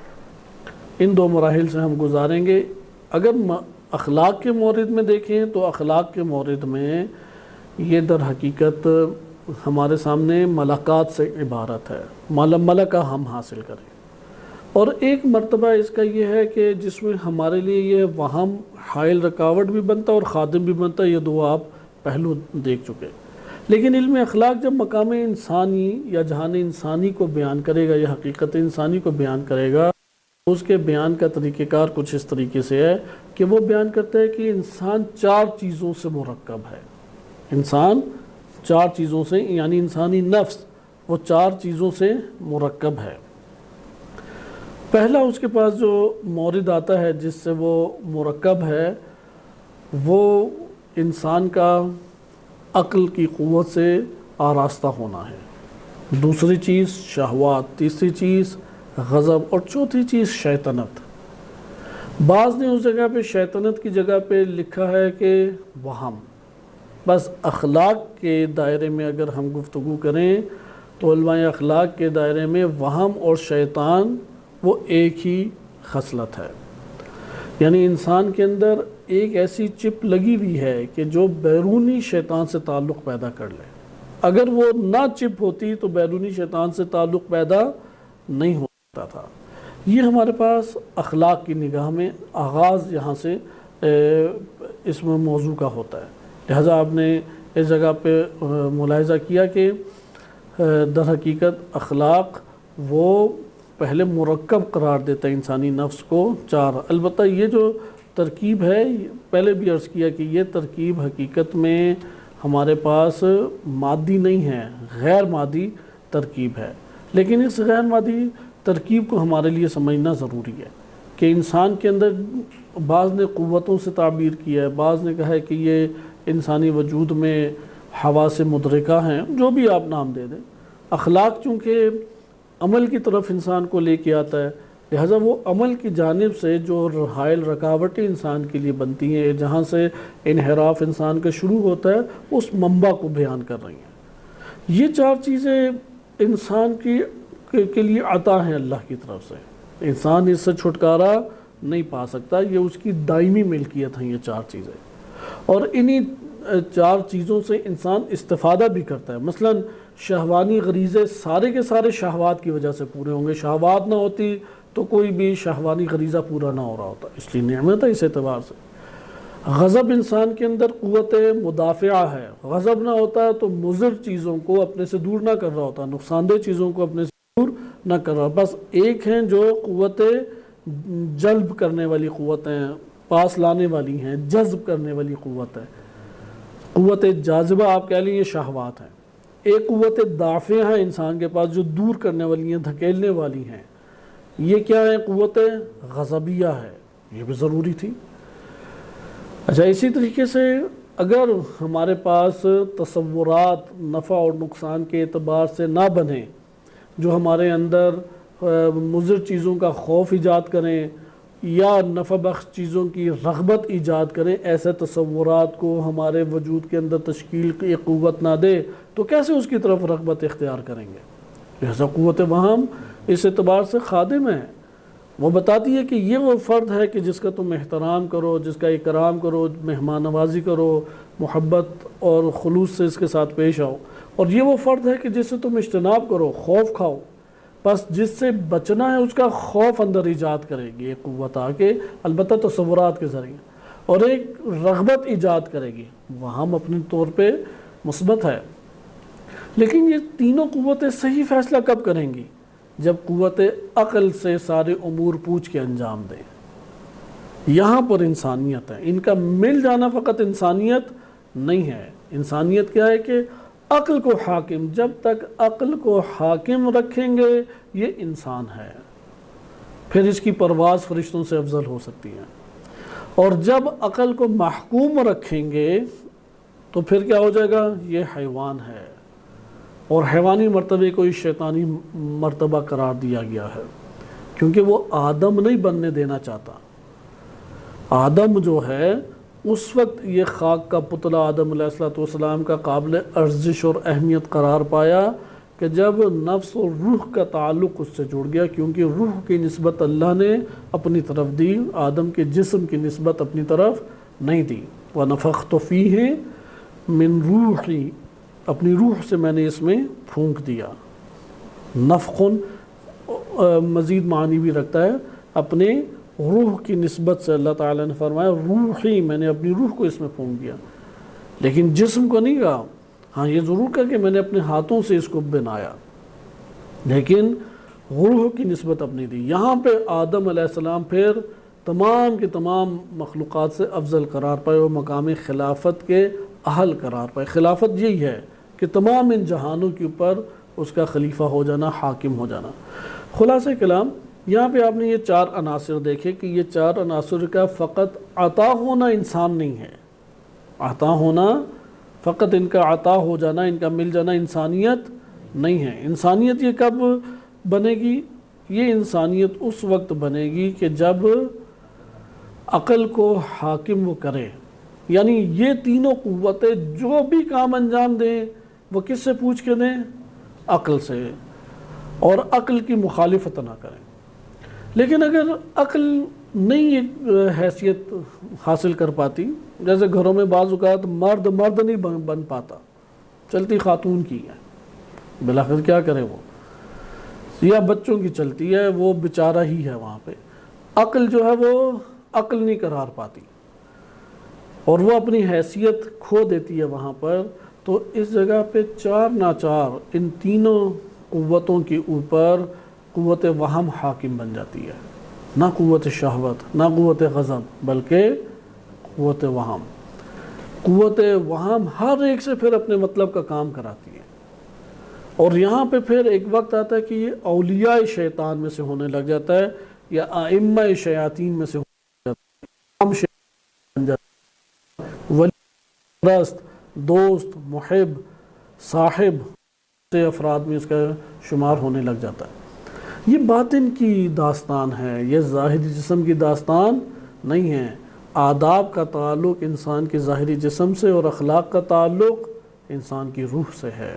ان دو مراحل سے ہم گزاریں گے۔ اگر اخلاق کے مورد میں دیکھیں تو اخلاق کے مورد میں یہ در حقیقت ہمارے سامنے ملکات سے عبارت ہے، ملکہ ہم حاصل کریں۔ اور ایک مرتبہ اس کا یہ ہے کہ جس میں ہمارے لیے یہ وہم حائل رکاوٹ بھی بنتا ہے اور خادم بھی بنتا ہے، یہ دو آپ پہلو دیکھ چکے۔ لیکن علم اخلاق جب مقام انسانی یا جہان انسانی کو بیان کرے گا یا حقیقت انسانی کو بیان کرے گا، اس کے بیان کا طریقہ کار کچھ اس طریقے سے ہے کہ وہ بیان کرتا ہے کہ انسان چار چیزوں سے مرکب ہے۔ انسان چار چیزوں سے، یعنی انسانی نفس وہ چار چیزوں سے مرکب ہے۔ پہلا اس کے پاس جو مورد آتا ہے جس سے وہ مرکب ہے، وہ انسان کا عقل کی قوت سے آراستہ ہونا ہے۔ دوسری چیز شہوات، تیسری چیز غضب، اور چوتھی چیز شیطنت۔ بعض نے اس جگہ پہ شیطنت کی جگہ پہ لکھا ہے کہ وہم۔ بس اخلاق کے دائرے میں اگر ہم گفتگو کریں تو علماء اخلاق کے دائرے میں وہم اور شیطان وہ ایک ہی خصلت ہے، یعنی انسان کے اندر ایک ایسی چپ لگی ہوئی ہے کہ جو بیرونی شیطان سے تعلق پیدا کر لے۔ اگر وہ نہ چپ ہوتی تو بیرونی شیطان سے تعلق پیدا نہیں ہوتا تھا۔ یہ ہمارے پاس اخلاق کی نگاہ میں آغاز یہاں سے اس میں موضوع کا ہوتا ہے۔ لہٰذا آپ نے اس جگہ پہ ملاحظہ کیا کہ در حقیقت اخلاق وہ پہلے مرکب قرار دیتا ہے انسانی نفس کو چار. البتہ یہ جو ترکیب ہے پہلے بھی عرض کیا کہ یہ ترکیب حقیقت میں ہمارے پاس مادی نہیں ہے، غیر مادی ترکیب ہے. لیکن اس غیر مادی ترکیب کو ہمارے لیے سمجھنا ضروری ہے کہ انسان کے اندر بعض نے قوتوں سے تعبیر کیا ہے، بعض نے کہا ہے کہ یہ انسانی وجود میں حواس مدرکہ ہیں، جو بھی آپ نام دے دیں. اخلاق چونکہ عمل کی طرف انسان کو لے کے آتا ہے، لہٰذا وہ عمل کی جانب سے جو حائل رکاوٹیں انسان کے لیے بنتی ہیں، جہاں سے انحراف انسان کا شروع ہوتا ہے، اس منبع کو بیان کر رہی ہیں. یہ چار چیزیں انسان کے لیے عطا ہیں اللہ کی طرف سے. انسان اس سے چھٹکارا نہیں پا سکتا، یہ اس کی دائمی ملکیت ہیں یہ چار چیزیں. اور انہی چار چیزوں سے انسان استفادہ بھی کرتا ہے. مثلا شہوانی غریزے سارے کے سارے شہوات کی وجہ سے پورے ہوں گے. شہوات نہ ہوتی تو کوئی بھی شہوانی غریزہ پورا نہ ہو رہا ہوتا، اس لیے نعمت ہے اس اعتبار سے. غضب انسان کے اندر قوت مدافعہ ہے. غضب نہ ہوتا تو مضر چیزوں کو اپنے سے دور نہ کر رہا ہوتا، نقصان دہ چیزوں کو اپنے سے دور نہ کر رہا. بس ایک ہیں جو قوت جلب کرنے والی قوتیں پاس لانے والی ہیں، جذب کرنے والی قوت ہے. قوت جاذبہ آپ کہہ لیں یہ شہوات ہیں. ایک قوت دافعہ ہے انسان کے پاس جو دور کرنے والی ہیں، دھکیلنے والی ہیں. یہ کیا ہے؟ قوت غضبیہ ہے. یہ بھی ضروری تھی. اچھا، اسی طریقے سے اگر ہمارے پاس تصورات نفع اور نقصان کے اعتبار سے نہ بنے، جو ہمارے اندر مضر چیزوں کا خوف ایجاد کریں یا نفع بخش چیزوں کی رغبت ایجاد کریں، ایسے تصورات کو ہمارے وجود کے اندر تشکیل کی قوت نہ دے تو کیسے اس کی طرف رغبت اختیار کریں گے؟ لہذا قوت وہم اس اعتبار سے خادم ہے. وہ بتاتی ہے کہ یہ وہ فرد ہے کہ جس کا تم احترام کرو، جس کا اکرام کرو، مہمان نوازی کرو، محبت اور خلوص سے اس کے ساتھ پیش آؤ. اور یہ وہ فرد ہے کہ جس سے تم اجتناب کرو، خوف کھاؤ. بس جس سے بچنا ہے اس کا خوف اندر ایجاد کرے گی ایک قوت آ کے، البتہ تصورات کے ذریعے، اور ایک رغبت ایجاد کرے گی. وہم اپنے طور پہ مثبت ہے. لیکن یہ تینوں قوتیں صحیح فیصلہ کب کریں گی؟ جب قوت عقل سے سارے امور پوچھ کے انجام دیں. یہاں پر انسانیت ہے. ان کا مل جانا فقط انسانیت نہیں ہے. انسانیت کیا ہے کہ عقل کو حاکم، جب تک عقل کو حاکم رکھیں گے یہ انسان ہے. پھر اس کی پرواز فرشتوں سے افضل ہو سکتی ہے. اور جب عقل کو محکوم رکھیں گے تو پھر کیا ہو جائے گا؟ یہ حیوان ہے. اور حیوانی مرتبے کو اس شیطانی مرتبہ قرار دیا گیا ہے، کیونکہ وہ آدم نہیں بننے دینا چاہتا. آدم جو ہے اس وقت یہ خاک کا پتلا آدم علیہ السلام کا قابل ارزش اور اہمیت قرار پایا کہ جب نفس اور روح کا تعلق اس سے جڑ گیا، کیونکہ روح کی نسبت اللہ نے اپنی طرف دی، آدم کے جسم کی نسبت اپنی طرف نہیں دی. وَنَفَخْتُ فِيهِ مِن رُوحِي، اپنی روح سے میں نے اس میں پھونک دیا. نفخن مزید معنی بھی رکھتا ہے. اپنے روح کی نسبت سے اللہ تعالیٰ نے فرمایا روحی، میں نے اپنی روح کو اس میں پھونک دیا. لیکن جسم کو نہیں کہا. ہاں یہ ضرور کہا کہ میں نے اپنے ہاتھوں سے اس کو بنایا، لیکن روح کی نسبت اپنی دی. یہاں پہ آدم علیہ السلام پھر تمام کے تمام مخلوقات سے افضل قرار پائے اور مقام خلافت کے اہل قرار پائے. خلافت یہی ہے کہ تمام ان جہانوں کے اوپر اس کا خلیفہ ہو جانا، حاکم ہو جانا. خلاصہ کلام یہاں پہ آپ نے یہ چار عناصر دیکھے کہ یہ چار عناصر کا فقط عطا ہونا انسان نہیں ہے. عطا ہونا، فقط ان کا عطا ہو جانا، ان کا مل جانا انسانیت نہیں ہے. انسانیت یہ کب بنے گی؟ یہ انسانیت اس وقت بنے گی کہ جب عقل کو حاکم وہ کرے. یعنی یہ تینوں قوتیں جو بھی کام انجام دیں وہ کس سے پوچھ کے دیں؟ عقل سے، اور عقل کی مخالفت نہ کریں. لیکن اگر عقل نہیں یہ حیثیت حاصل کر پاتی، جیسے گھروں میں بعض اوقات مرد نہیں بن پاتا، چلتی خاتون کی ہے، بالآخر کیا کرے وہ، یا بچوں کی چلتی ہے، وہ بیچارہ ہی ہے وہاں پہ. عقل جو ہے وہ عقل نہیں قرار پاتی اور وہ اپنی حیثیت کھو دیتی ہے وہاں پر. تو اس جگہ پہ چار ناچار ان تینوں قوتوں کے اوپر قوت وہم حاکم بن جاتی ہے، نہ قوت شہوت، نہ قوت غضب، بلکہ قوت وہم۔ قوت وہم ہر ایک سے پھر اپنے مطلب کا کام کراتی ہے، اور یہاں پہ پھر ایک وقت آتا ہے کہ یہ اولیاء شیطان میں سے ہونے لگ جاتا ہے، یا ائمہ شیاطین میں سے ہونے لگ جاتا ہے، عام شیطان بن جاتا ہے، ولی پرست، دوست، محب، صاحب سے افراد میں اس کا شمار ہونے لگ جاتا ہے۔ یہ باطن کی داستان ہے، یہ ظاہری جسم کی داستان نہیں ہے۔ آداب کا تعلق انسان کے ظاہری جسم سے، اور اخلاق کا تعلق انسان کی روح سے ہے،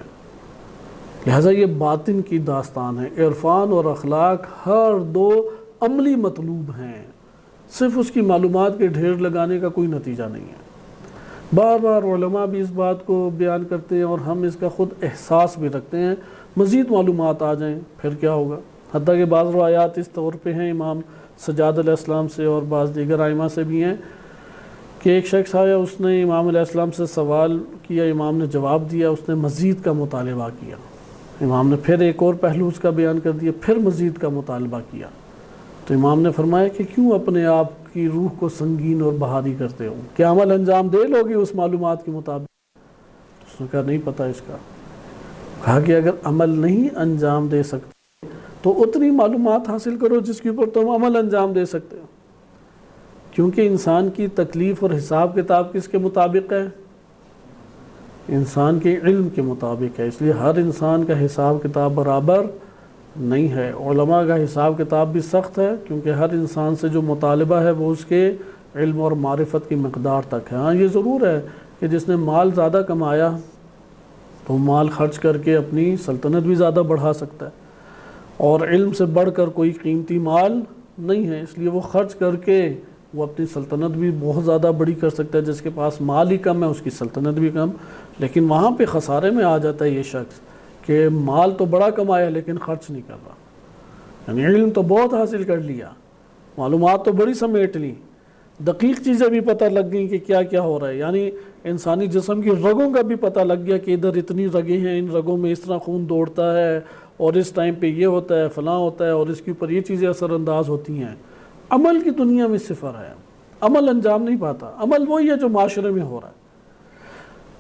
لہذا یہ باطن کی داستان ہے۔ عرفان اور اخلاق ہر دو عملی مطلوب ہیں، صرف اس کی معلومات کے ڈھیر لگانے کا کوئی نتیجہ نہیں ہے۔ بار بار علماء بھی اس بات کو بیان کرتے ہیں، اور ہم اس کا خود احساس بھی رکھتے ہیں، مزید معلومات آ جائیں پھر کیا ہوگا۔ حتیٰ کہ بعض روایات اس طور پہ ہیں امام سجاد علیہ السلام سے اور بعض دیگر ائمہ سے بھی ہیں کہ ایک شخص آیا، اس نے امام علیہ السلام سے سوال کیا، امام نے جواب دیا، اس نے مزید کا مطالبہ کیا، امام نے پھر ایک اور پہلو اس کا بیان کر دیا، پھر مزید کا مطالبہ کیا، تو امام نے فرمایا کہ کیوں اپنے آپ کی روح کو سنگین اور بھاری کرتے ہو، کیا عمل انجام دے لو گے اس معلومات کے مطابق؟ اس نے کہا نہیں پتہ اس کا۔ کہا کہ اگر عمل نہیں انجام دے سکتے تو اتنی معلومات حاصل کرو جس کے اوپر تم عمل انجام دے سکتے ہو، کیونکہ انسان کی تکلیف اور حساب کتاب کس کے مطابق ہے؟ انسان کے علم کے مطابق ہے، اس لیے ہر انسان کا حساب کتاب برابر نہیں ہے۔ علماء کا حساب کتاب بھی سخت ہے، کیونکہ ہر انسان سے جو مطالبہ ہے وہ اس کے علم اور معرفت کی مقدار تک ہے۔ ہاں یہ ضرور ہے کہ جس نے مال زیادہ کمایا تو مال خرچ کر کے اپنی سلطنت بھی زیادہ بڑھا سکتا ہے، اور علم سے بڑھ کر کوئی قیمتی مال نہیں ہے، اس لیے وہ خرچ کر کے وہ اپنی سلطنت بھی بہت زیادہ بڑی کر سکتا ہے۔ جس کے پاس مال ہی کم ہے اس کی سلطنت بھی کم، لیکن وہاں پہ خسارے میں آ جاتا ہے یہ شخص کہ مال تو بڑا کمایا لیکن خرچ نہیں کر رہا، یعنی علم تو بہت حاصل کر لیا، معلومات تو بڑی سمیٹ لی، دقیق چیزیں بھی پتہ لگ گئیں کہ کیا کیا ہو رہا ہے، یعنی انسانی جسم کی رگوں کا بھی پتہ لگ گیا کہ ادھر اتنی رگیں ہیں، ان رگوں میں اس طرح خون دوڑتا ہے، اور اس ٹائم پہ یہ ہوتا ہے، فلاں ہوتا ہے، اور اس کے اوپر یہ چیزیں اثر انداز ہوتی ہیں۔ عمل کی دنیا میں صفر ہے، عمل انجام نہیں پاتا۔ عمل وہی ہے جو معاشرے میں ہو رہا ہے۔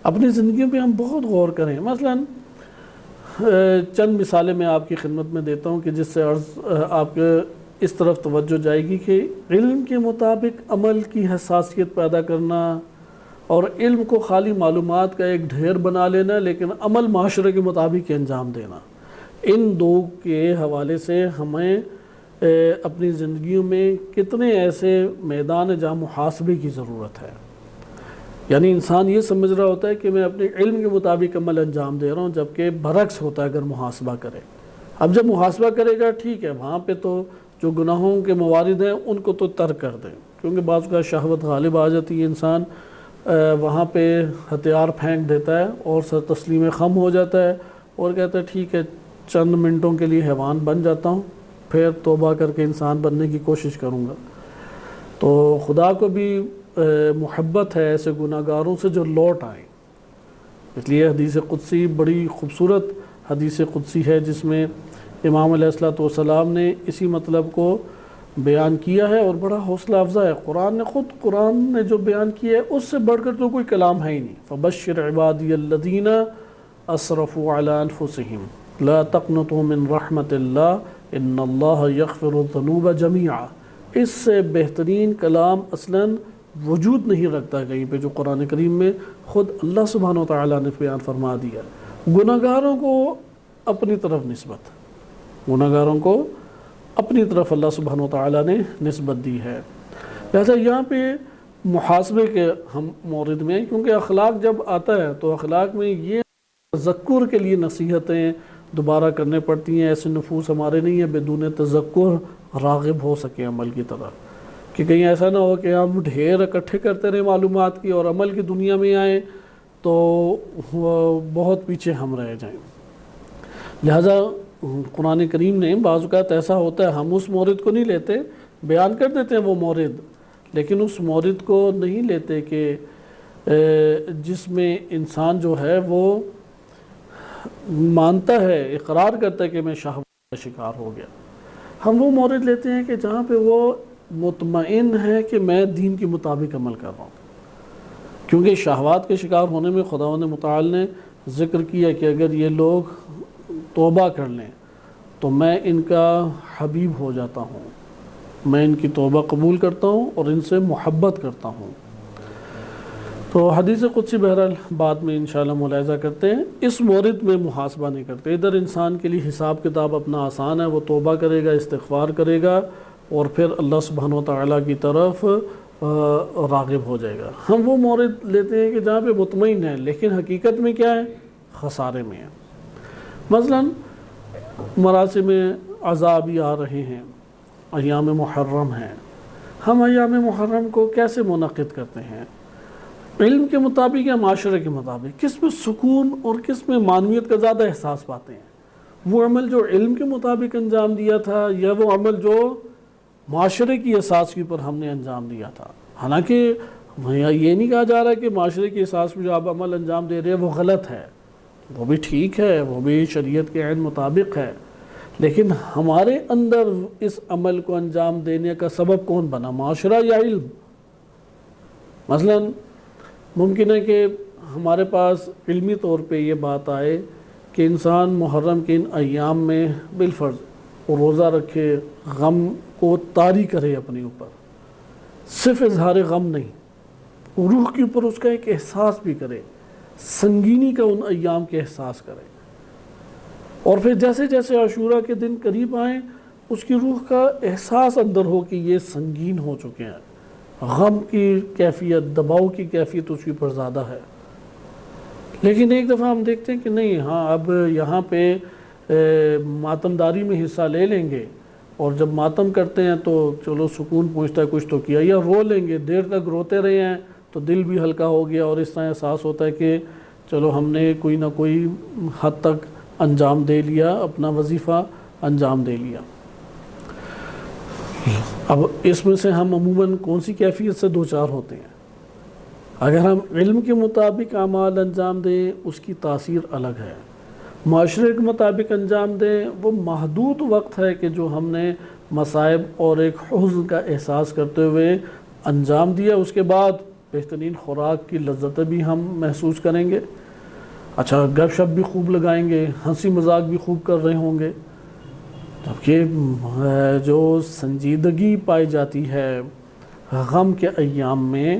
اپنی زندگیوں پہ ہم بہت غور کریں، مثلا چند مثالیں میں آپ کی خدمت میں دیتا ہوں کہ جس سے آپ کے اس طرف توجہ جائے گی کہ علم کے مطابق عمل کی حساسیت پیدا کرنا اور علم کو خالی معلومات کا ایک ڈھیر بنا لینا لیکن عمل معاشرے کے مطابق انجام دینا، ان دو کے حوالے سے ہمیں اپنی زندگیوں میں کتنے ایسے میدان ہیں جہاں محاسبے کی ضرورت ہے۔ یعنی انسان یہ سمجھ رہا ہوتا ہے کہ میں اپنے علم کے مطابق عمل انجام دے رہا ہوں، جبکہ برعکس ہوتا ہے اگر محاسبہ کرے۔ اب جب محاسبہ کرے گا ٹھیک ہے، وہاں پہ تو جو گناہوں کے موارد ہیں ان کو تو ترک کر دیں، کیونکہ بعض کا شہوت غالب آ جاتی ہے، انسان وہاں پہ ہتھیار پھینک دیتا ہے اور سر تسلیم خم ہو جاتا ہے اور کہتا ہے ٹھیک ہے چند منٹوں کے لیے حیوان بن جاتا ہوں، پھر توبہ کر کے انسان بننے کی کوشش کروں گا۔ تو خدا کو بھی محبت ہے ایسے گناہ گاروں سے جو لوٹ آئیں، اس لیے حدیث قدسی بڑی خوبصورت حدیث قدسی ہے جس میں امام علیہ السلام نے اسی مطلب کو بیان کیا ہے اور بڑا حوصلہ افزا ہے۔ قرآن نے جو بیان کیا ہے اس سے بڑھ کر تو کوئی کلام ہے ہی نہیں۔ فبشر عبادی الذین اسرفوا علی انفسہم لا تقنطوا من رحمت اللہ ان اللہ یغفر الذنوب جمیعا، اس سے بہترین کلام اصلاً وجود نہیں رکھتا کہیں پہ جو قرآن کریم میں خود اللہ سبحانہ و تعالیٰ نے بیان فرما دیا۔ گناہ گاروں کو اپنی طرف نسبت، گناہ گاروں کو اپنی طرف اللہ سبحانہ و تعالیٰ نے نسبت دی ہے۔ لہذا یہاں پہ محاسبے کے ہم مورد میں ہیں، کیونکہ اخلاق جب آتا ہے تو اخلاق میں یہ تذکر کے لیے نصیحتیں دوبارہ کرنے پڑتی ہیں۔ ایسے نفوس ہمارے نہیں ہیں بدون تذکر راغب ہو سکے عمل کی طرف، کہ کہیں ایسا نہ ہو کہ ہم ڈھیر اکٹھے کرتے رہیں معلومات کی اور عمل کی دنیا میں آئیں تو بہت پیچھے ہم رہ جائیں۔ لہذا قرآن کریم نے بعض اوقات ایسا ہوتا ہے ہم اس مورد کو نہیں لیتے، بیان کر دیتے ہیں وہ مورد، لیکن اس مورد کو نہیں لیتے کہ جس میں انسان جو ہے وہ مانتا ہے، اقرار کرتا ہے کہ میں شہوت کا شکار ہو گیا، ہم وہ مورد لیتے ہیں کہ جہاں پہ وہ مطمئن ہے کہ میں دین کے مطابق عمل کر رہا ہوں، کیونکہ شہوات کے شکار ہونے میں خداوند متعال نے ذکر کیا کہ اگر یہ لوگ توبہ کر لیں تو میں ان کا حبیب ہو جاتا ہوں، میں ان کی توبہ قبول کرتا ہوں اور ان سے محبت کرتا ہوں۔ تو حدیث قدسی بہرحال بعد میں انشاءاللہ ملاحظہ کرتے ہیں، اس مورد میں محاسبہ نہیں کرتے۔ ادھر انسان کے لیے حساب کتاب اپنا آسان ہے، وہ توبہ کرے گا، استغفار کرے گا اور پھر اللہ سبحانہ وتعالیٰ کی طرف راغب ہو جائے گا۔ ہم وہ مورد لیتے ہیں کہ جہاں پہ مطمئن ہے لیکن حقیقت میں کیا ہے؟ خسارے میں ہے۔ مثلاً مراسم عذابی آ رہے ہیں، ایام محرم ہیں، ہم ایام محرم کو کیسے منعقد کرتے ہیں؟ علم کے مطابق یا معاشرے کے مطابق؟ کس میں سکون اور کس میں معنویت کا زیادہ احساس پاتے ہیں؟ وہ عمل جو علم کے مطابق انجام دیا تھا یا وہ عمل جو معاشرے کی اساس کے پر ہم نے انجام دیا تھا؟ حالانکہ یہ نہیں کہا جا رہا کہ معاشرے کی اساس پہ جو آپ عمل انجام دے رہے ہیں وہ غلط ہے، وہ بھی ٹھیک ہے، وہ بھی شریعت کے عین مطابق ہے، لیکن ہمارے اندر اس عمل کو انجام دینے کا سبب کون بنا، معاشرہ یا علم؟ مثلاً ممکن ہے کہ ہمارے پاس علمی طور پہ یہ بات آئے کہ انسان محرم کے ان ایام میں بالفرض وہ روزہ رکھے، غم کو طاری کرے اپنے اوپر، صرف اظہار غم نہیں، روح کے اوپر اس کا ایک احساس بھی کرے، سنگینی کا ان ایام کے احساس کرے، اور پھر جیسے جیسے عاشورہ کے دن قریب آئیں اس کی روح کا احساس اندر ہو کہ یہ سنگین ہو چکے ہیں، غم کی کیفیت، دباؤ کی کیفیت اس کے اوپر زیادہ ہے۔ لیکن ایک دفعہ ہم دیکھتے ہیں کہ نہیں، ہاں اب یہاں پہ ماتمداری میں حصہ لے لیں گے، اور جب ماتم کرتے ہیں تو چلو سکون پہنچتا ہے، کچھ تو کیا، یا رو لیں گے، دیر تک روتے رہے ہیں تو دل بھی ہلکا ہو گیا اور اس طرح احساس ہوتا ہے کہ چلو ہم نے کوئی نہ کوئی حد تک انجام دے لیا، اپنا وظیفہ انجام دے لیا۔ اب اس میں سے ہم عموماً کون سی کیفیت سے دوچار ہوتے ہیں؟ اگر ہم علم کے مطابق اعمال انجام دیں اس کی تاثیر الگ ہے، معاشرے کے مطابق انجام دیں وہ محدود وقت ہے کہ جو ہم نے مصائب اور ایک حزن کا احساس کرتے ہوئے انجام دیا، اس کے بعد بہترین خوراک کی لذتیں بھی ہم محسوس کریں گے، اچھا گپ شپ بھی خوب لگائیں گے، ہنسی مذاق بھی خوب کر رہے ہوں گے، جبکہ جو سنجیدگی پائی جاتی ہے غم کے ایام میں،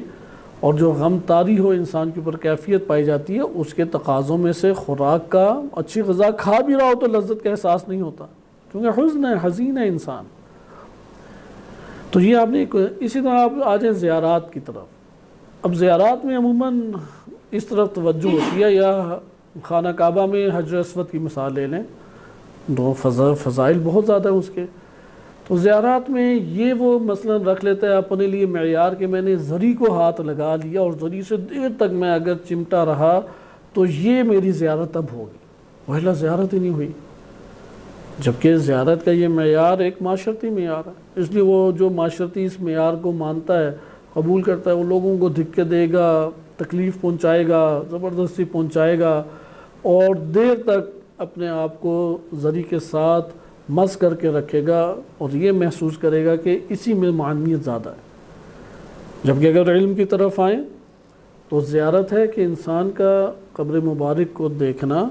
اور جو غم طاری ہو انسان کے اوپر کیفیت پائی جاتی ہے، اس کے تقاضوں میں سے خوراک کا، اچھی غذا کھا بھی رہا ہو تو لذت کا احساس نہیں ہوتا، کیونکہ حزن ہے، حزین ہے انسان۔ تو یہ آپ نے اسی طرح آپ آ جائیں زیارات کی طرف۔ اب زیارات میں عموماً اس طرف توجہ ہوتی ہے، یا خانہ کعبہ میں حجر اسود کی مثال لے لیں، دو فضائل بہت زیادہ ہیں اس کے، تو زیارات میں یہ وہ مثلا رکھ لیتا ہے اپنے لیے معیار کہ میں نے زری کو ہاتھ لگا لیا اور زری سے دیر تک میں اگر چمٹا رہا تو یہ میری زیارت اب ہوگی، وہلا زیارت ہی نہیں ہوئی، جبکہ زیارت کا یہ معیار ایک معاشرتی معیار ہے۔ اس لیے وہ جو معاشرتی اس معیار کو مانتا ہے، قبول کرتا ہے، وہ لوگوں کو دھکے دے گا، تکلیف پہنچائے گا، زبردستی پہنچائے گا، اور دیر تک اپنے آپ کو زری کے ساتھ مس کر کے رکھے گا اور یہ محسوس کرے گا کہ اسی میں معنویت زیادہ ہے۔ جبکہ اگر علم کی طرف آئیں تو زیارت ہے کہ انسان کا قبر مبارک کو دیکھنا،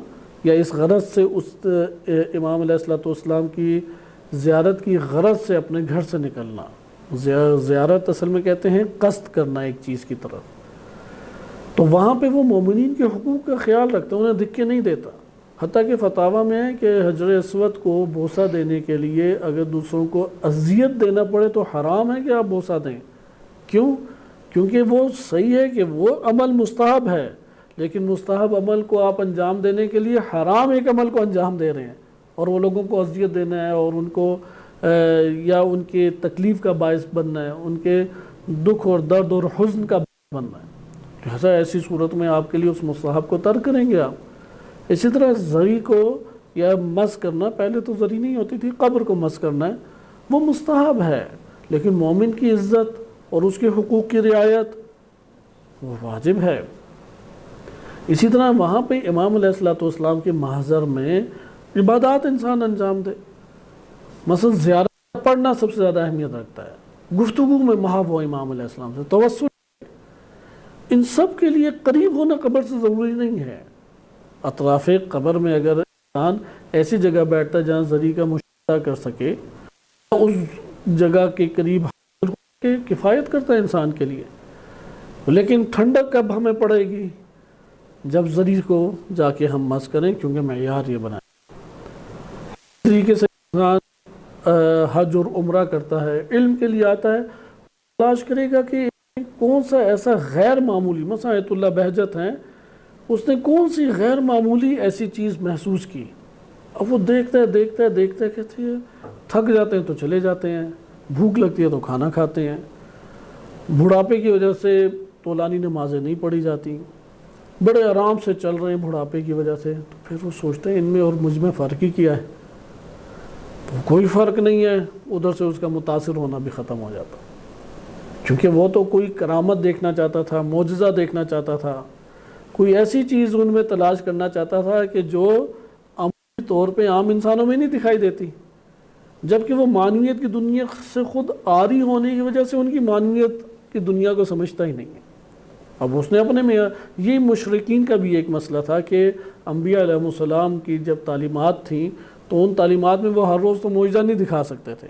یا اس غرض سے اس امام علیہ السلام کی زیارت کی غرض سے اپنے گھر سے نکلنا۔ زیارت اصل میں کہتے ہیں قصد کرنا ایک چیز کی طرف، تو وہاں پہ وہ مومنین کے حقوق کا خیال رکھتا ہے، انہیں دھکے نہیں دیتا، حتیٰ کہ فتاویٰ میں ہے کہ حجر اسود کو بوسہ دینے کے لیے اگر دوسروں کو اذیت دینا پڑے تو حرام ہے کہ آپ بوسہ دیں۔ کیوں؟ کیونکہ وہ صحیح ہے کہ وہ عمل مستحب ہے، لیکن مستحب عمل کو آپ انجام دینے کے لیے حرام ایک عمل کو انجام دے رہے ہیں، اور وہ لوگوں کو اذیت دینا ہے اور ان کو یا ان کے تکلیف کا باعث بننا ہے، ان کے دکھ اور درد اور حزن کا باعث بننا ہے، لہذا ایسی صورت میں آپ کے لیے اس مستحب کو ترک کریں گے آپ۔ اسی طرح زری کو یا مس کرنا، پہلے تو زری نہیں ہوتی تھی، قبر کو مس کرنا ہے، وہ مستحب ہے، لیکن مومن کی عزت اور اس کے حقوق کی رعایت وہ واجب ہے۔ اسی طرح وہاں پہ امام علیہ السلام کے محضر میں عبادات انسان انجام دے، مثلا زیارت پڑھنا سب سے زیادہ اہمیت رکھتا ہے، گفتگو میں محو امام علیہ السلام سے توسل، ان سب کے لیے قریب ہونا قبر سے ضروری نہیں ہے۔ اطراف قبر میں اگر انسان ایسی جگہ بیٹھتا ہے جہاں ذری کا مشاہدہ کر سکے، اس جگہ کے قریب حاضر ہو کے کفایت کرتا ہے انسان کے لیے۔ لیکن ٹھنڈک کب ہمیں پڑے گی؟ جب ذری کو جا کے ہم مس کریں، کیونکہ معیار یہ بنائیں۔ اس طریقے سے انسان حج اور عمرہ کرتا ہے، علم کے لیے آتا ہے، تلاش کرے گا کہ کون سا ایسا غیر معمولی، مثلا آیت اللہ بہجت ہیں، اس نے کون سی غیر معمولی ایسی چیز محسوس کی۔ اب وہ دیکھتا ہے کہتے ہیں تھک جاتے ہیں تو چلے جاتے ہیں، بھوک لگتی ہے تو کھانا کھاتے ہیں، بڑھاپے کی وجہ سے طولانی نمازیں نہیں پڑھی جاتی، بڑے آرام سے چل رہے ہیں بڑھاپے کی وجہ سے، تو پھر وہ سوچتے ہیں ان میں اور مجھ میں فرق ہی کیا ہے؟ تو کوئی فرق نہیں ہے، ادھر سے اس کا متاثر ہونا بھی ختم ہو جاتا، کیونکہ وہ تو کوئی کرامت دیکھنا چاہتا تھا، معجزہ دیکھنا چاہتا تھا، کوئی ایسی چیز ان میں تلاش کرنا چاہتا تھا کہ جو عملی طور پہ عام انسانوں میں نہیں دکھائی دیتی، جبکہ وہ معنویت کی دنیا سے خود عاری ہونے کی وجہ سے ان کی معنویت کی دنیا کو سمجھتا ہی نہیں ہے۔ اب اس نے اپنے میں یہ مشرکین کا بھی ایک مسئلہ تھا کہ انبیاء علیہ السلام کی جب تعلیمات تھیں تو ان تعلیمات میں وہ ہر روز تو معجزہ نہیں دکھا سکتے تھے،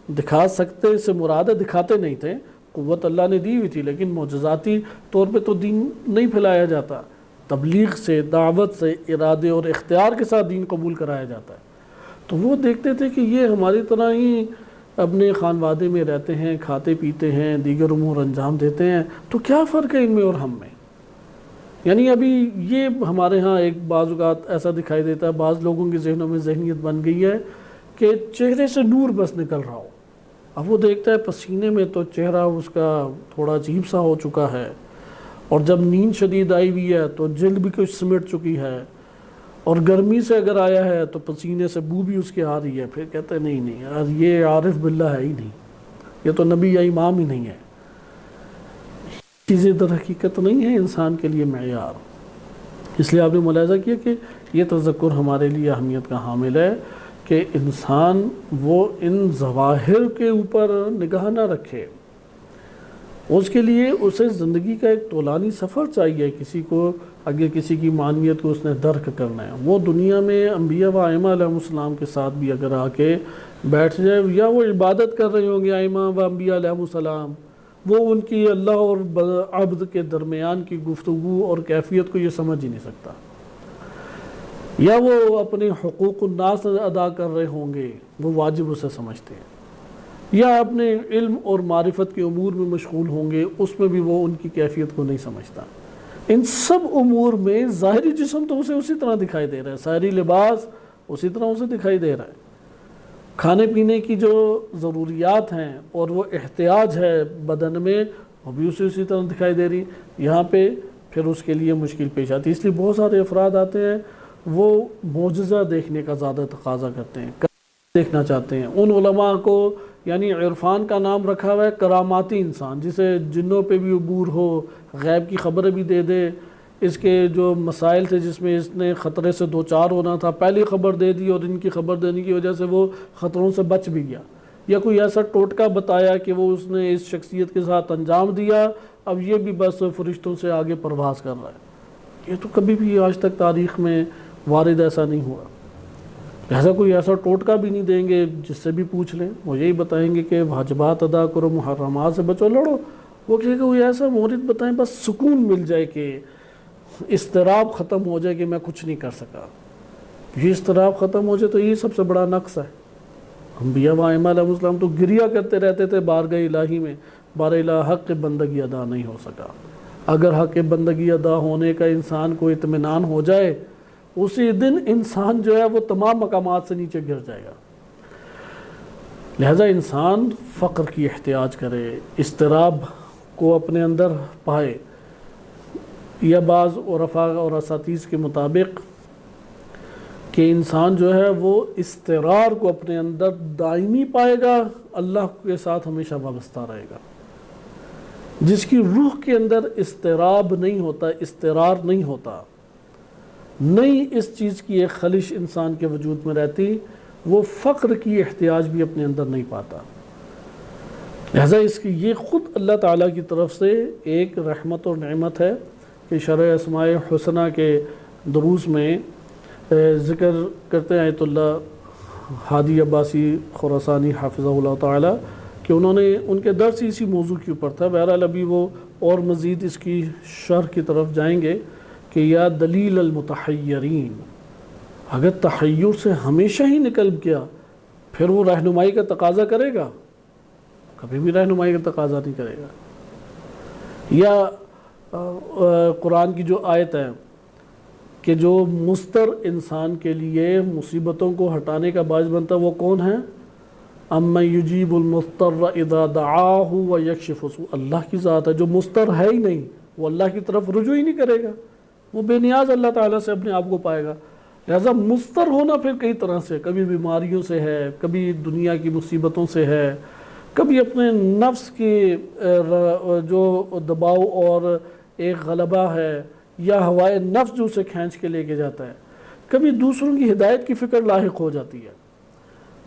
دکھا سکتے سے مراد ہے دکھاتے نہیں تھے، قوت اللہ نے دی ہوئی تھی، لیکن معجزاتی طور پہ تو دین نہیں پھیلایا جاتا، تبلیغ سے، دعوت سے، ارادے اور اختیار کے ساتھ دین قبول کرایا جاتا ہے۔ تو وہ دیکھتے تھے کہ یہ ہماری طرح ہی اپنے خانوادے میں رہتے ہیں، کھاتے پیتے ہیں، دیگر امور انجام دیتے ہیں، تو کیا فرق ہے ان میں اور ہم میں؟ یعنی ابھی یہ ہمارے ہاں ایک بعض اوقات ایسا دکھائی دیتا ہے، بعض لوگوں کے ذہنوں میں ذہنیت بن گئی ہے کہ چہرے سے نور بس نکل رہا ہو۔ اب وہ دیکھتا ہے پسینے میں تو چہرہ اس کا تھوڑا عجیب سا ہو چکا ہے، اور جب نیند شدید آئی ہوئی ہے تو جلد بھی کچھ سمٹ چکی ہے، اور گرمی سے اگر آیا ہے تو پسینے سے بو بھی اس کے آ رہی ہے، پھر کہتا ہے نہیں یار یہ عارف باللہ ہے ہی نہیں، یہ تو نبی یا امام ہی نہیں ہے۔ چیزیں در حقیقت نہیں ہے انسان کے لیے معیار۔ اس لیے آپ نے ملاحظہ کیا کہ یہ تذکر ہمارے لیے اہمیت کا حامل ہے کہ انسان وہ ان ظواہر کے اوپر نگاہ نہ رکھے، اس کے لیے اسے زندگی کا ایک طولانی سفر چاہیے۔ کسی کو اگر کسی کی معنویت کو اس نے درک کرنا ہے، وہ دنیا میں انبیاء و ائمہ علیہ السلام کے ساتھ بھی اگر آ کے بیٹھ جائے، یا وہ عبادت کر رہے ہوں گے ائمہ و انبیاء علیہ السلام، وہ ان کی اللہ اور عبد کے درمیان کی گفتگو اور کیفیت کو یہ سمجھ ہی نہیں سکتا، یا وہ اپنے حقوق الناس ادا کر رہے ہوں گے، وہ واجب اسے سمجھتے ہیں، یا اپنے علم اور معرفت کے امور میں مشغول ہوں گے، اس میں بھی وہ ان کی کیفیت کو نہیں سمجھتا۔ ان سب امور میں ظاہری جسم تو اسے اسی طرح دکھائی دے رہا ہے، ظاہری لباس اسی طرح اسے دکھائی دے رہا ہے، کھانے پینے کی جو ضروریات ہیں اور وہ احتیاج ہے بدن میں، وہ بھی اسے اسی طرح دکھائی دے رہی۔ یہاں پہ پھر اس کے لیے مشکل پیش آتی ہے، اس لیے بہت سارے افراد آتے ہیں وہ معجزہ دیکھنے کا زیادہ تقاضا کرتے ہیں، دیکھنا چاہتے ہیں۔ ان علماء کو یعنی عرفان کا نام رکھا ہوا ہے کراماتی انسان، جسے جنوں پہ بھی عبور ہو، غیب کی خبریں بھی دے دے، اس کے جو مسائل تھے جس میں اس نے خطرے سے دوچار ہونا تھا پہلی خبر دے دی، اور ان کی خبر دینے کی وجہ سے وہ خطروں سے بچ بھی گیا، یا کوئی ایسا ٹوٹکا بتایا کہ وہ اس نے اس شخصیت کے ساتھ انجام دیا، اب یہ بھی بس فرشتوں سے آگے پرواز کر رہا ہے۔ یہ تو کبھی بھی آج تک تاریخ میں وارد ایسا نہیں ہوا، لہذا کوئی ایسا ٹوٹکا بھی نہیں دیں گے جس سے بھی پوچھ لیں، وہ یہی بتائیں گے کہ واجبات ادا کرو، محرمات سے بچو، لڑو۔ وہ کہے کہ کوئی ایسا مورد بتائیں بس سکون مل جائے، کہ اضطراب ختم ہو جائے کہ میں کچھ نہیں کر سکا۔ یہ اضطراب ختم ہو جائے تو یہ سب سے بڑا نقص ہے۔ انبیاء و ائمہ علیہ السلام تو گریہ کرتے رہتے تھے بارگاہ الہی میں، بار الہ حق بندگی ادا نہیں ہو سکا۔ اگر حق بندگی ادا ہونے کا انسان کو اطمینان ہو جائے، اسی دن انسان جو ہے وہ تمام مقامات سے نیچے گر جائے گا۔ لہذا انسان فقر کی احتیاج کرے، اضطراب کو اپنے اندر پائے، یا بعض عرفاء اور اساتذہ کے مطابق کہ انسان جو ہے وہ اضطرار کو اپنے اندر دائمی پائے گا، اللہ کے ساتھ ہمیشہ وابستہ رہے گا۔ جس کی روح کے اندر اضطراب نہیں ہوتا، اضطرار نہیں ہوتا، نہیں اس چیز کی ایک خلش انسان کے وجود میں رہتی، وہ فقر کی احتیاج بھی اپنے اندر نہیں پاتا۔ لہٰذا اس کی یہ خود اللہ تعالیٰ کی طرف سے ایک رحمت اور نعمت ہے کہ شرح اسماء حسنہ کے دروس میں ذکر کرتے ہیں آیت اللہ ہادی عباسی خراسانی حافظہ اللہ تعالیٰ کہ انہوں نے ان کے درس اسی موضوع کے اوپر تھا. بہرحال ابھی وہ اور مزید اس کی شرح کی طرف جائیں گے کہ یا دلیل المتحیرین، اگر تحیر سے ہمیشہ ہی نکل گیا پھر وہ رہنمائی کا تقاضا کرے گا؟ کبھی بھی رہنمائی کا تقاضا نہیں کرے گا. یا قرآن کی جو آیت ہے کہ جو مستر انسان کے لیے مصیبتوں کو ہٹانے کا باعث بنتا ہے وہ کون ہے؟ اَمَّن يُجِيبُ الْمُضْطَرَّ إِذَا دَعَاهُ وَيَكْشِفُ السُّوءَ، اللہ کی ذات ہے جو مستر ہے ہی نہیں، وہ اللہ کی طرف رجوع ہی نہیں کرے گا، وہ بے نیاز اللہ تعالیٰ سے اپنے آپ کو پائے گا. لہذا مستر ہونا پھر کئی طرح سے، کبھی بیماریوں سے ہے، کبھی دنیا کی مصیبتوں سے ہے، کبھی اپنے نفس کی جو دباؤ اور ایک غلبہ ہے یا ہوائے نفس جو اسے کھینچ کے لے کے جاتا ہے، کبھی دوسروں کی ہدایت کی فکر لاحق ہو جاتی ہے،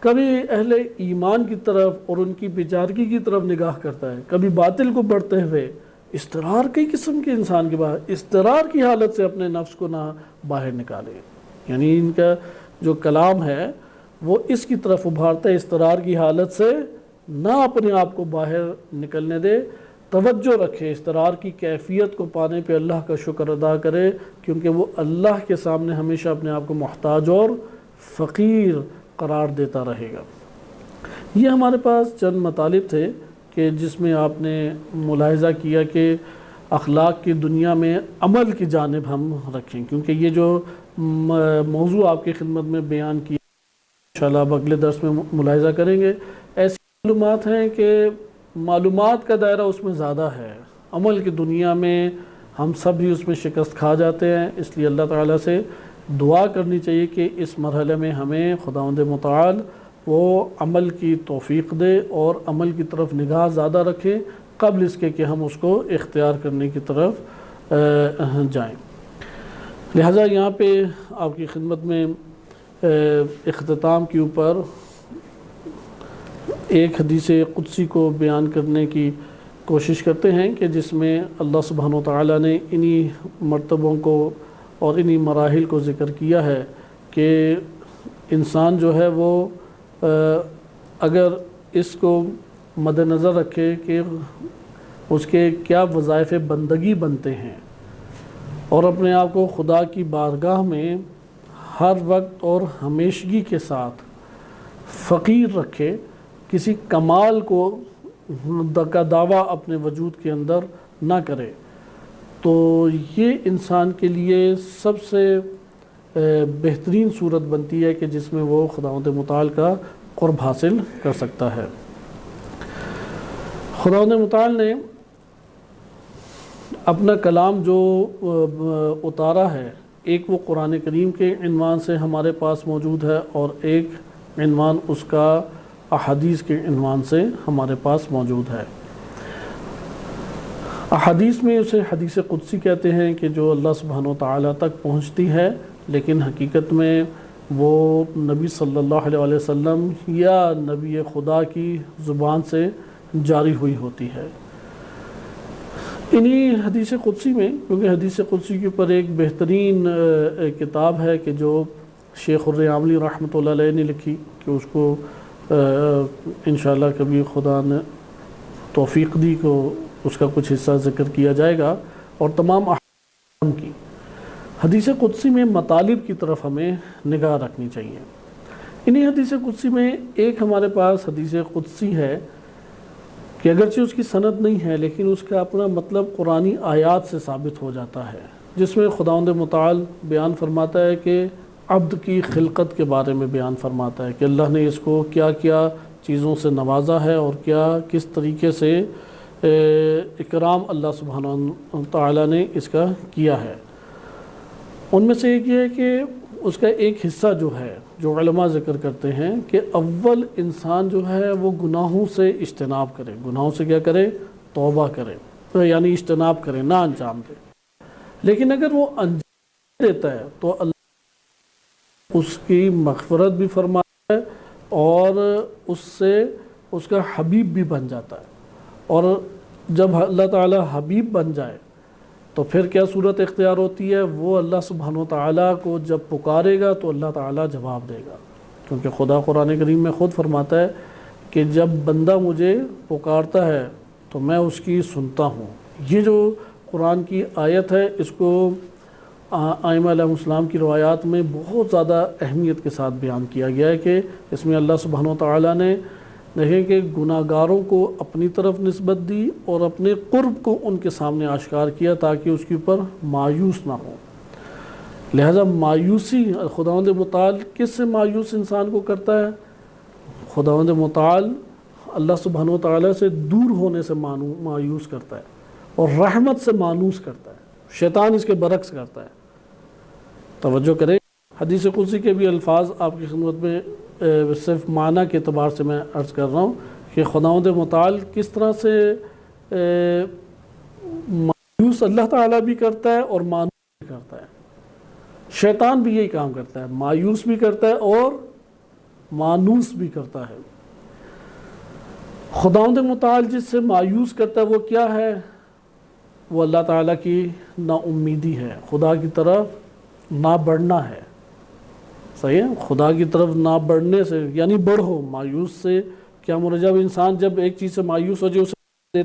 کبھی اہل ایمان کی طرف اور ان کی بیچارگی کی طرف نگاہ کرتا ہے، کبھی باطل کو بڑھتے ہوئے استرار کئی قسم کے انسان کے باہر استرار کی حالت سے اپنے نفس کو نہ باہر نکالے. یعنی ان کا جو کلام ہے وہ اس کی طرف ابھارتا ہے استرار کی حالت سے نہ اپنے آپ کو باہر نکلنے دے، توجہ رکھے استرار کی کیفیت کو پانے پہ اللہ کا شکر ادا کرے، کیونکہ وہ اللہ کے سامنے ہمیشہ اپنے آپ کو محتاج اور فقیر قرار دیتا رہے گا. یہ ہمارے پاس چند مطالب تھے کہ جس میں آپ نے ملاحظہ کیا کہ اخلاق کی دنیا میں عمل کی جانب ہم رکھیں، کیونکہ یہ جو موضوع آپ کی خدمت میں بیان کیا انشاءاللہ اب اگلے درس میں ملاحظہ کریں گے. ایسی معلومات ہیں کہ معلومات کا دائرہ اس میں زیادہ ہے، عمل کی دنیا میں ہم سب بھی اس میں شکست کھا جاتے ہیں. اس لیے اللہ تعالیٰ سے دعا کرنی چاہیے کہ اس مرحلے میں ہمیں خداوند متعال وہ عمل کی توفیق دے اور عمل کی طرف نگاہ زیادہ رکھے قبل اس کے کہ ہم اس کو اختیار کرنے کی طرف جائیں. لہٰذا یہاں پہ آپ کی خدمت میں اختتام کے اوپر ایک حدیث قدسی کو بیان کرنے کی کوشش کرتے ہیں کہ جس میں اللہ سبحانہ و تعالیٰ نے انہی مرتبوں کو اور انہی مراحل کو ذکر کیا ہے کہ انسان جو ہے وہ اگر اس کو مد نظر رکھے کہ اس کے کیا وظائف بندگی بنتے ہیں اور اپنے آپ کو خدا کی بارگاہ میں ہر وقت اور ہمیشگی کے ساتھ فقیر رکھے، کسی کمال کو کا دعویٰ اپنے وجود کے اندر نہ کرے، تو یہ انسان کے لیے سب سے بہترین صورت بنتی ہے کہ جس میں وہ خداوند متعال کا قرب حاصل کر سکتا ہے. خداوند متعال نے اپنا کلام جو اتارا ہے، ایک وہ قرآن کریم کے عنوان سے ہمارے پاس موجود ہے اور ایک عنوان اس کا احادیث کے عنوان سے ہمارے پاس موجود ہے. احادیث میں اسے حدیث قدسی کہتے ہیں کہ جو اللہ سبحانہ و تعالیٰ تک پہنچتی ہے، لیکن حقیقت میں وہ نبی صلی اللہ علیہ وسلم یا نبی خدا کی زبان سے جاری ہوئی ہوتی ہے. انہی حدیث قدسی میں، کیونکہ حدیث قدسی کے اوپر ایک بہترین کتاب ہے کہ جو شیخ الرعاملی رحمۃ اللہ علیہ نے لکھی، کہ اس کو انشاءاللہ کبھی خدا نے توفیق دی کو اس کا کچھ حصہ ذکر کیا جائے گا، اور تمام احکام کی حدیث قدسی میں مطالب کی طرف ہمیں نگاہ رکھنی چاہیے. انہی حدیث قدسی میں ایک ہمارے پاس حدیث قدسی ہے کہ اگرچہ اس کی سند نہیں ہے لیکن اس کا اپنا مطلب قرآنی آیات سے ثابت ہو جاتا ہے، جس میں خداوند متعال بیان فرماتا ہے کہ عبد کی خلقت کے بارے میں بیان فرماتا ہے کہ اللہ نے اس کو کیا کیا چیزوں سے نوازا ہے اور کس طریقے سے اکرام اللہ سبحانہ تعالیٰ نے اس کا کیا ہے. ان میں سے ایک یہ ہے کہ اس کا ایک حصہ جو ہے جو علماء ذکر کرتے ہیں کہ اول انسان جو ہے وہ گناہوں سے اجتناب کرے، گناہوں سے کیا کرے؟ توبہ کرے، یعنی اجتناب کرے، نہ انجام دے. لیکن اگر وہ انجام دیتا ہے تو اللہ اس کی مغفرت بھی فرماتا ہے اور اس سے اس کا حبیب بھی بن جاتا ہے. اور جب اللہ تعالیٰ حبیب بن جائے تو پھر کیا صورت اختیار ہوتی ہے؟ وہ اللہ سبحانہ وتعالیٰ کو جب پکارے گا تو اللہ تعالیٰ جواب دے گا، کیونکہ خدا قرآن کریم میں خود فرماتا ہے کہ جب بندہ مجھے پکارتا ہے تو میں اس کی سنتا ہوں۔ یہ جو قرآن کی آیت ہے اس کو ائمہ علیہ السلام کی روایات میں بہت زیادہ اہمیت کے ساتھ بیان کیا گیا ہے کہ اس میں اللہ سبحانہ وتعالیٰ نے دیکھیں کہ گناہ گاروں کو اپنی طرف نسبت دی اور اپنے قرب کو ان کے سامنے آشکار کیا تاکہ اس کے اوپر مایوس نہ ہو۔ لہذا مایوسی خداوند متعال کس سے مایوس انسان کو کرتا ہے؟ خداوند متعال اللہ سبحانہ وتعالیٰ سے دور ہونے سے مایوس کرتا ہے اور رحمت سے مانوس کرتا ہے۔ شیطان اس کے برعکس کرتا ہے۔ توجہ کریں، حدیث قدسی کے بھی الفاظ آپ کی خدمت میں صرف معنی کے اعتبار سے میں عرض کر رہا ہوں کہ خداوند متعال کس طرح سے مایوس اللہ تعالیٰ بھی کرتا ہے اور مانوس بھی کرتا ہے۔ شیطان بھی یہی کام کرتا ہے، مایوس بھی کرتا ہے اور مانوس بھی کرتا ہے۔ خداوند متعال جس سے مایوس کرتا ہے وہ کیا ہے؟ وہ اللہ تعالیٰ کی نا امیدی ہے، خدا کی طرف نہ بڑھنا ہے۔ صحیح ہے؟ خدا کی طرف نہ بڑھنے سے یعنی بڑھو، مایوس سے کیا مراد؟ جب انسان جب ایک چیز سے مایوس ہو جائے اسے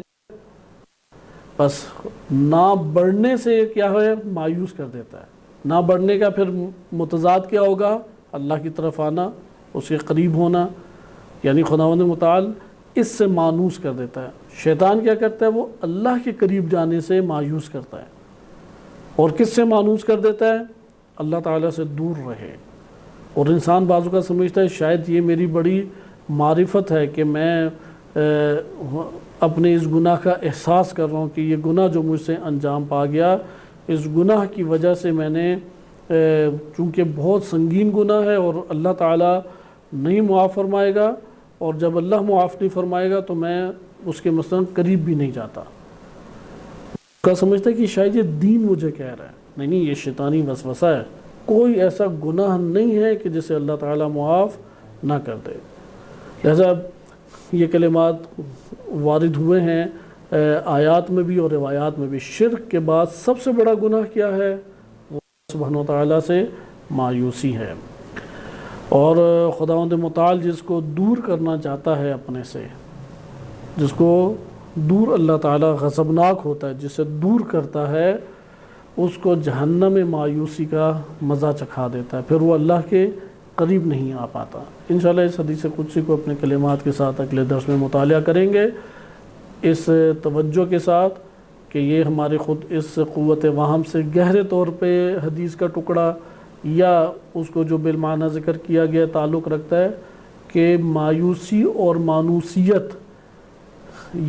بس نہ بڑھنے سے کیا ہے؟ مایوس کر دیتا ہے۔ نہ بڑھنے کا پھر متضاد کیا ہوگا؟ اللہ کی طرف آنا، اس کے قریب ہونا، یعنی خداوند متعال اس سے مانوس کر دیتا ہے۔ شیطان کیا کرتا ہے؟ وہ اللہ کے قریب جانے سے مایوس کرتا ہے، اور کس سے مانوس کر دیتا ہے؟ اللہ تعالیٰ سے دور رہے۔ اور انسان بعض اوقات سمجھتا ہے شاید یہ میری بڑی معرفت ہے کہ میں اپنے اس گناہ کا احساس کر رہا ہوں کہ یہ گناہ جو مجھ سے انجام پا گیا، اس گناہ کی وجہ سے میں نے چونکہ بہت سنگین گناہ ہے اور اللہ تعالیٰ نہیں معاف فرمائے گا، اور جب اللہ معاف نہیں فرمائے گا تو میں اس کے مثلاً قریب بھی نہیں جاتا۔ کا سمجھتا ہے کہ شاید یہ دین مجھے کہہ رہا ہے، نہیں، یہ شیطانی وسوسہ ہے۔ کوئی ایسا گناہ نہیں ہے کہ جسے اللہ تعالیٰ معاف نہ کر دے۔ لہذا یہ کلمات وارد ہوئے ہیں آیات میں بھی اور روایات میں بھی۔ شرک کے بعد سب سے بڑا گناہ کیا ہے؟ وہ سبحانہ و تعالیٰ سے مایوسی ہے۔ اور خداوند متعال جس کو دور کرنا چاہتا ہے اپنے سے، جس کو دور اللہ تعالیٰ غضبناک ہوتا ہے، جسے دور کرتا ہے، اس کو جہنم مایوسی کا مزہ چکھا دیتا ہے، پھر وہ اللہ کے قریب نہیں آ پاتا۔ انشاءاللہ اس حدیث قدسی کو اپنے کلمات کے ساتھ اگلے درس میں مطالعہ کریں گے، اس توجہ کے ساتھ کہ یہ ہمارے خود اس قوت وہم سے گہرے طور پہ حدیث کا ٹکڑا یا اس کو جو بالمعنی ذکر کیا گیا تعلق رکھتا ہے کہ مایوسی اور مانوسیت،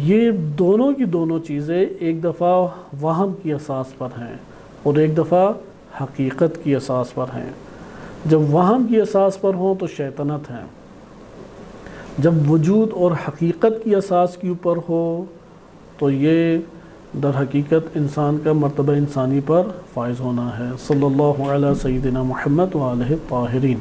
یہ دونوں کی دونوں چیزیں ایک دفعہ وہم کی اساس پر ہیں اور ایک دفعہ حقیقت کی اساس پر ہیں۔ جب وہم کی اساس پر ہوں تو شیطنت ہیں، جب وجود اور حقیقت کی اساس کے اوپر ہو تو یہ در حقیقت انسان کا مرتبہ انسانی پر فائز ہونا ہے۔ صلی اللہ علیہ سیدنا محمد و آلہ الطاہرین۔